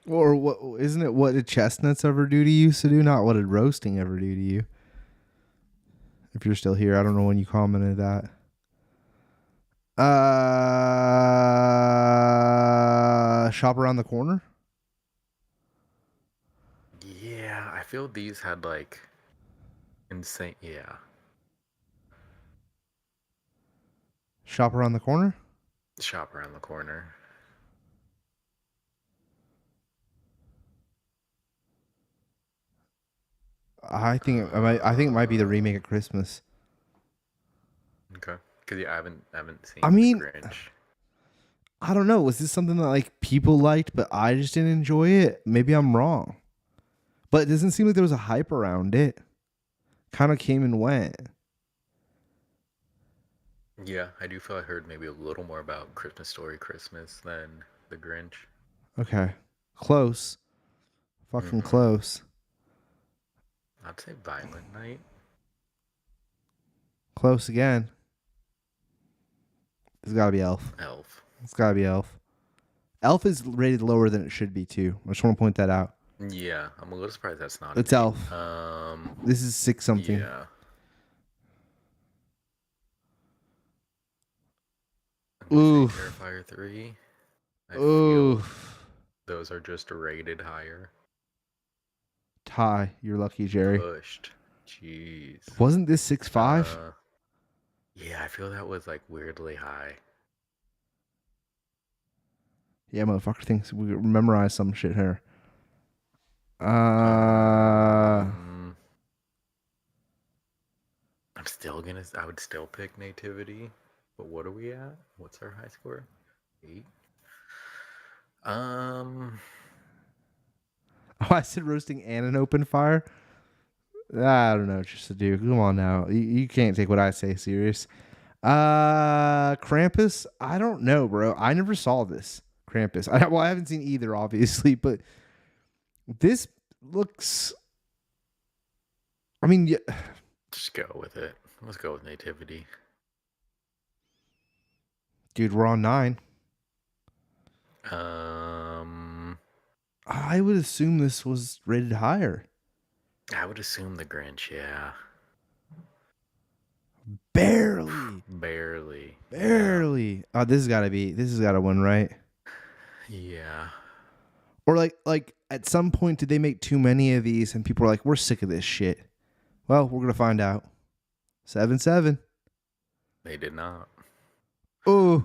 Or what? Isn't it what did chestnuts ever do to you? To do, not what did roasting ever do to you? If you're still here, I don't know when you commented that. Shop Around the Corner. Yeah, I feel these had like insane. Yeah, Shop Around the Corner. Shop Around the Corner. I think it might be the remake of Christmas. Okay, because yeah, I haven't seen I mean, The Grinch. I don't know. Was this something that like people liked, but I just didn't enjoy it? Maybe I'm wrong, but it doesn't seem like there was a hype around it. Kind of came and went. Yeah, I do feel I heard maybe a little more about Christmas Story Christmas than The Grinch. Okay, close, fucking close, I'd say Violent Night. close again. It's got to be Elf. Elf. It's got to be Elf. Elf is rated lower than it should be too. I just want to point that out. Yeah, I'm a little surprised that's not. It's Elf. This is 6 something. Yeah. Oof. Terrifier 3. I Oof. feel those are just rated higher. Tie. You're lucky, Jerry. Pushed. Jeez. Wasn't this 6.5? Yeah, I feel that was like weirdly high. Yeah, motherfucker thinks we memorize some shit here. I'm still I would still pick Nativity. But what are we at? What's our high score? 8? Oh, I said roasting and an open fire. I don't know what just to do. Come on now. You can't take what I say serious. Krampus? I don't know, bro. I never saw this. Krampus. I haven't seen either, obviously, but this looks. I mean, yeah. Just go with it. Let's go with Nativity. Dude, we're on 9. I would assume this was rated higher. I would assume The Grinch, yeah. Barely. Barely. Yeah. Oh, this has got to win, right? Yeah. Or like at some point did they make too many of these and people were like, we're sick of this shit? Well, we're gonna find out. 7-7. They did not. Oh,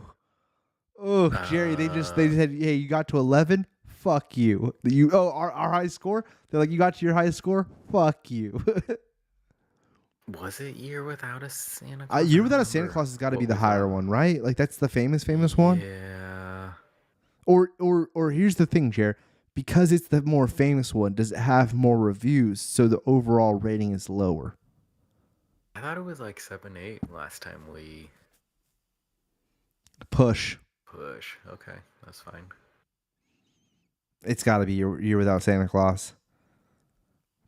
Jerry, they Uh, said, hey, you got to 11. Fuck you. Our high score. They're like, you got to your high score. Fuck you. was it Year Without a Santa Claus? I Year don't Without a Santa remember. Claus has got to be What the was higher one, right? Like that's the famous one. Yeah. Or here's the thing, Jer. Because it's the more famous one, does it have more reviews, so the overall rating is lower? I thought it was like 7-8 last time we Push. push. Okay, that's fine. It's got to be Year Without Santa Claus.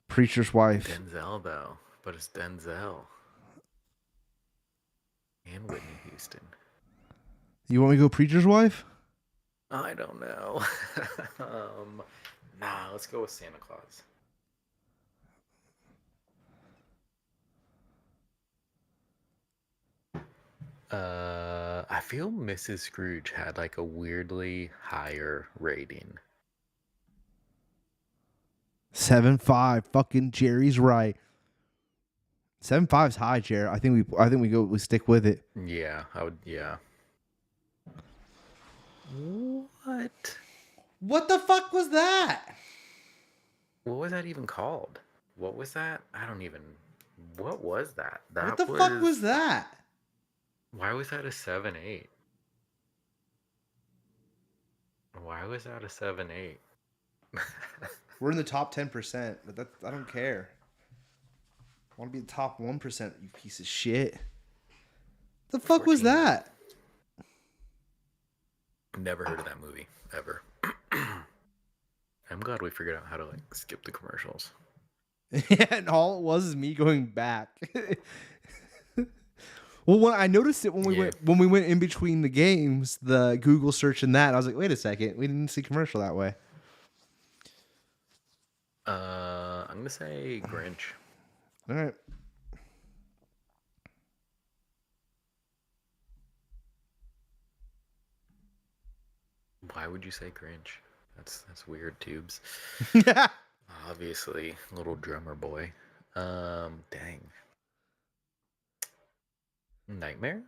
Preacher's Wife. Denzel though, but it's Denzel and Whitney Houston. You want me to go Preacher's Wife? I don't know. Nah, let's go with Santa Claus. I feel Mrs. Scrooge had like a weirdly higher rating. 7.5. Fucking Jerry's right. 7.5's high, Jerry. I think we stick with it. Yeah, I would. Yeah. What? What the fuck was that? What was that even called? What was that? I don't even. What was that? What the fuck was that? Why was that a 7-8? Why was that a 7-8? We're in the top 10%, but I don't care. I want to be the top 1%, you piece of shit. The fuck 14. was that? Never heard of that movie ever. I'm glad we figured out how to like skip the commercials. Yeah, and all it was is me going back. Well, when I noticed it when we went in between the games, the Google search and that, I was like, wait a second, we didn't see commercial that way. I'm gonna say Grinch. All right. Why would you say Grinch? That's weird, Tubes. Obviously, little drummer boy. Dang. Nightmare?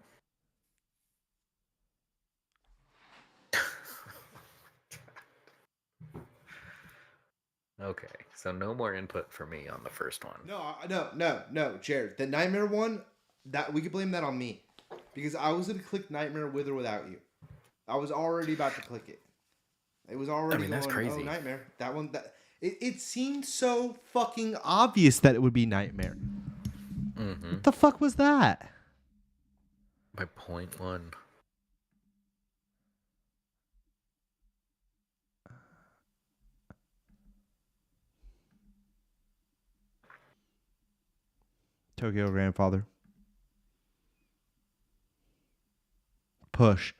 Okay, so no more input for me on the first one. No, Jared. The Nightmare one, that we could blame that on me, because I was gonna click Nightmare with or without you. I was already about to click it. It was already going. That's crazy. Oh, Nightmare. That one. It seemed so fucking obvious that it would be Nightmare. Mm-hmm. What the fuck was that? By 0.1. Tokyo Grandfather. Push.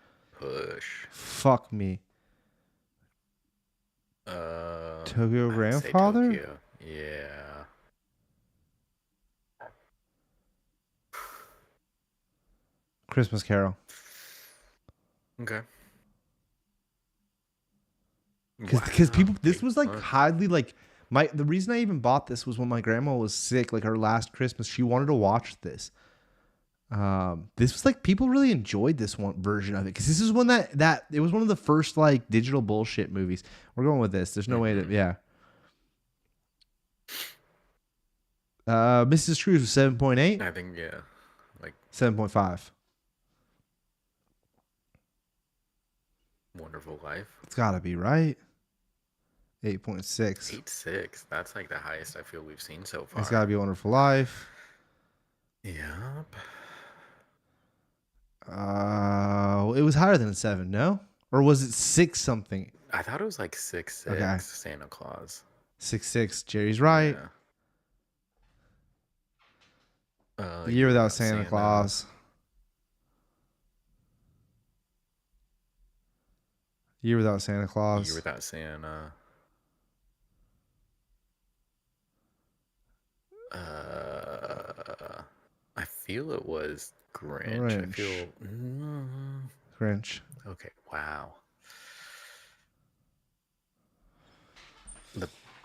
Fuck me. Tokyo Grandfather? Tokyo. Yeah. Christmas Carol. Okay. Because people, this was like highly like the reason I even bought this was when my grandma was sick, like her last Christmas, she wanted to watch this. This was like people really enjoyed this one version of it because this is one that it was one of the first like digital bullshit movies. We're going with this. There's no way to Mrs. Scrooge was 7.8. I think like 7.5. Wonderful Life. It's got to be right. 8.6. 8.6. That's like the highest I feel we've seen so far. It's got to be Wonderful Life. Yep. It was higher than a 7, no? Or was it 6 something? I thought it was like 6.6. Okay. Santa Claus. 6.6. Jerry's right. Yeah. Year Without Santa Claus. Year Without Santa Claus. Year Without Santa. I feel it was Grinch. I feel Grinch. Okay. Wow.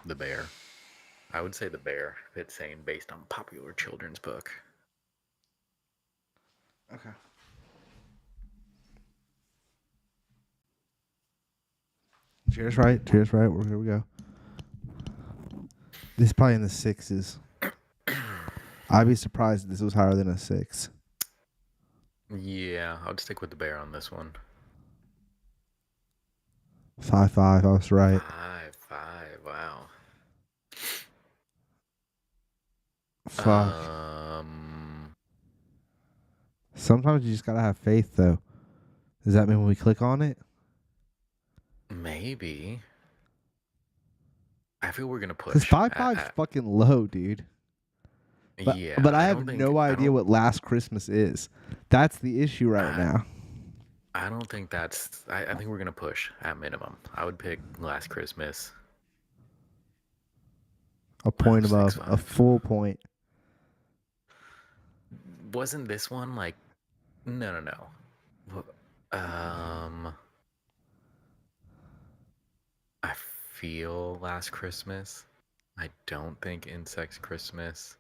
The bear. I would say the bear. If it's saying based on popular children's book. Okay. Cheers, right? Cheers, right? Here we go. This is probably in the 6s. I'd be surprised if this was higher than a 6. Yeah, I would stick with the bear on this one. 5.5. I was right. 5.5. Wow. Fuck. Sometimes you just gotta have faith, though. Does that mean when we click on it? Maybe. I feel we're gonna push. Because 5.5's fucking low, dude. But, yeah, but I have no idea what Last Christmas is. That's the issue right now. I don't think that's... I think we're going to push at minimum. I would pick Last Christmas. A point above. 6.5. A full point. Wasn't this one like... No. I feel Last Christmas. I don't think Insects Christmas.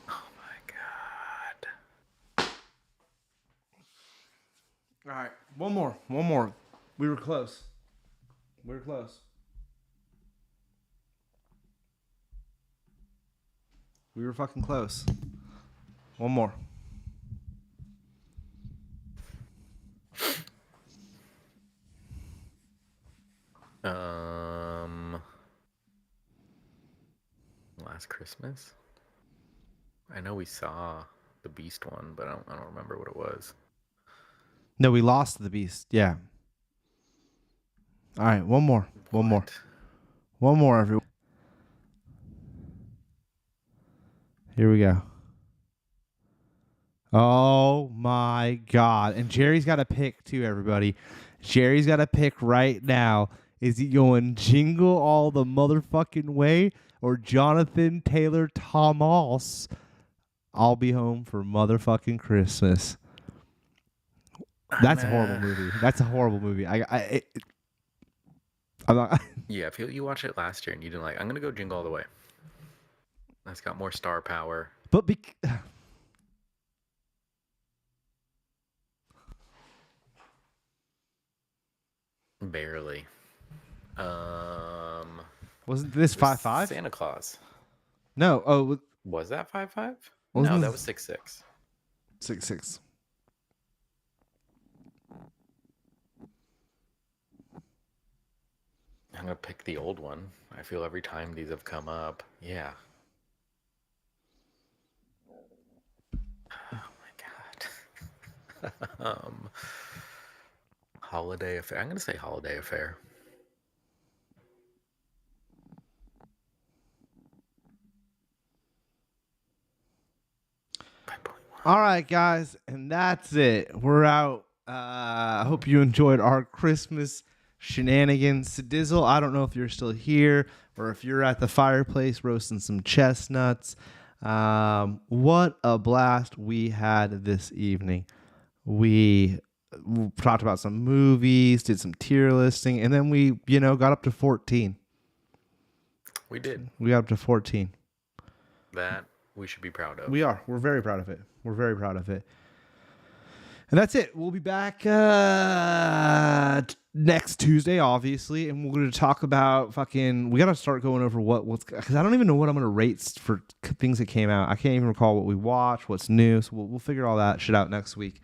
Oh my god. All right, one more. We were close. We were fucking close. One more. Last Christmas? I know we saw the Beast one, but I don't remember what it was. No, we lost the Beast. Yeah. All right, one more. One more, everyone. Here we go. Oh my God. And Jerry's got a pick too, everybody. Jerry's got a pick right now. Is he going Jingle All the Motherfucking Way or Jonathan Taylor Thomas? I'll Be Home for Motherfucking Christmas. That's a horrible movie. That's a horrible movie. I'm not. Yeah, I feel you watched it last year and you didn't like. I'm gonna go Jingle All the Way. That's got more star power. But barely. Wasn't this 5.5? Santa Claus. No. Oh, was that 5.5? No, that was 6.6. 6.6. I'm gonna pick the old one. I feel every time these have come up. Yeah. Oh my god. Holiday Affair. I'm gonna say Holiday Affair. All right, guys, and that's it. We're out. I hope you enjoyed our Christmas shenanigans. Dizzle, I don't know if you're still here or if you're at the fireplace roasting some chestnuts. What a blast we had this evening. We talked about some movies, did some tier listing, and then we, got up to 14. We did. We got up to 14. That we should be proud of. We are. We're very proud of it. We're very proud of it. And that's it. We'll be back next Tuesday, obviously, and we're going to talk about we got to start going over what's, because I don't even know what I'm going to rate for things that came out. I can't even recall what we watched, what's new, so we'll figure all that shit out next week.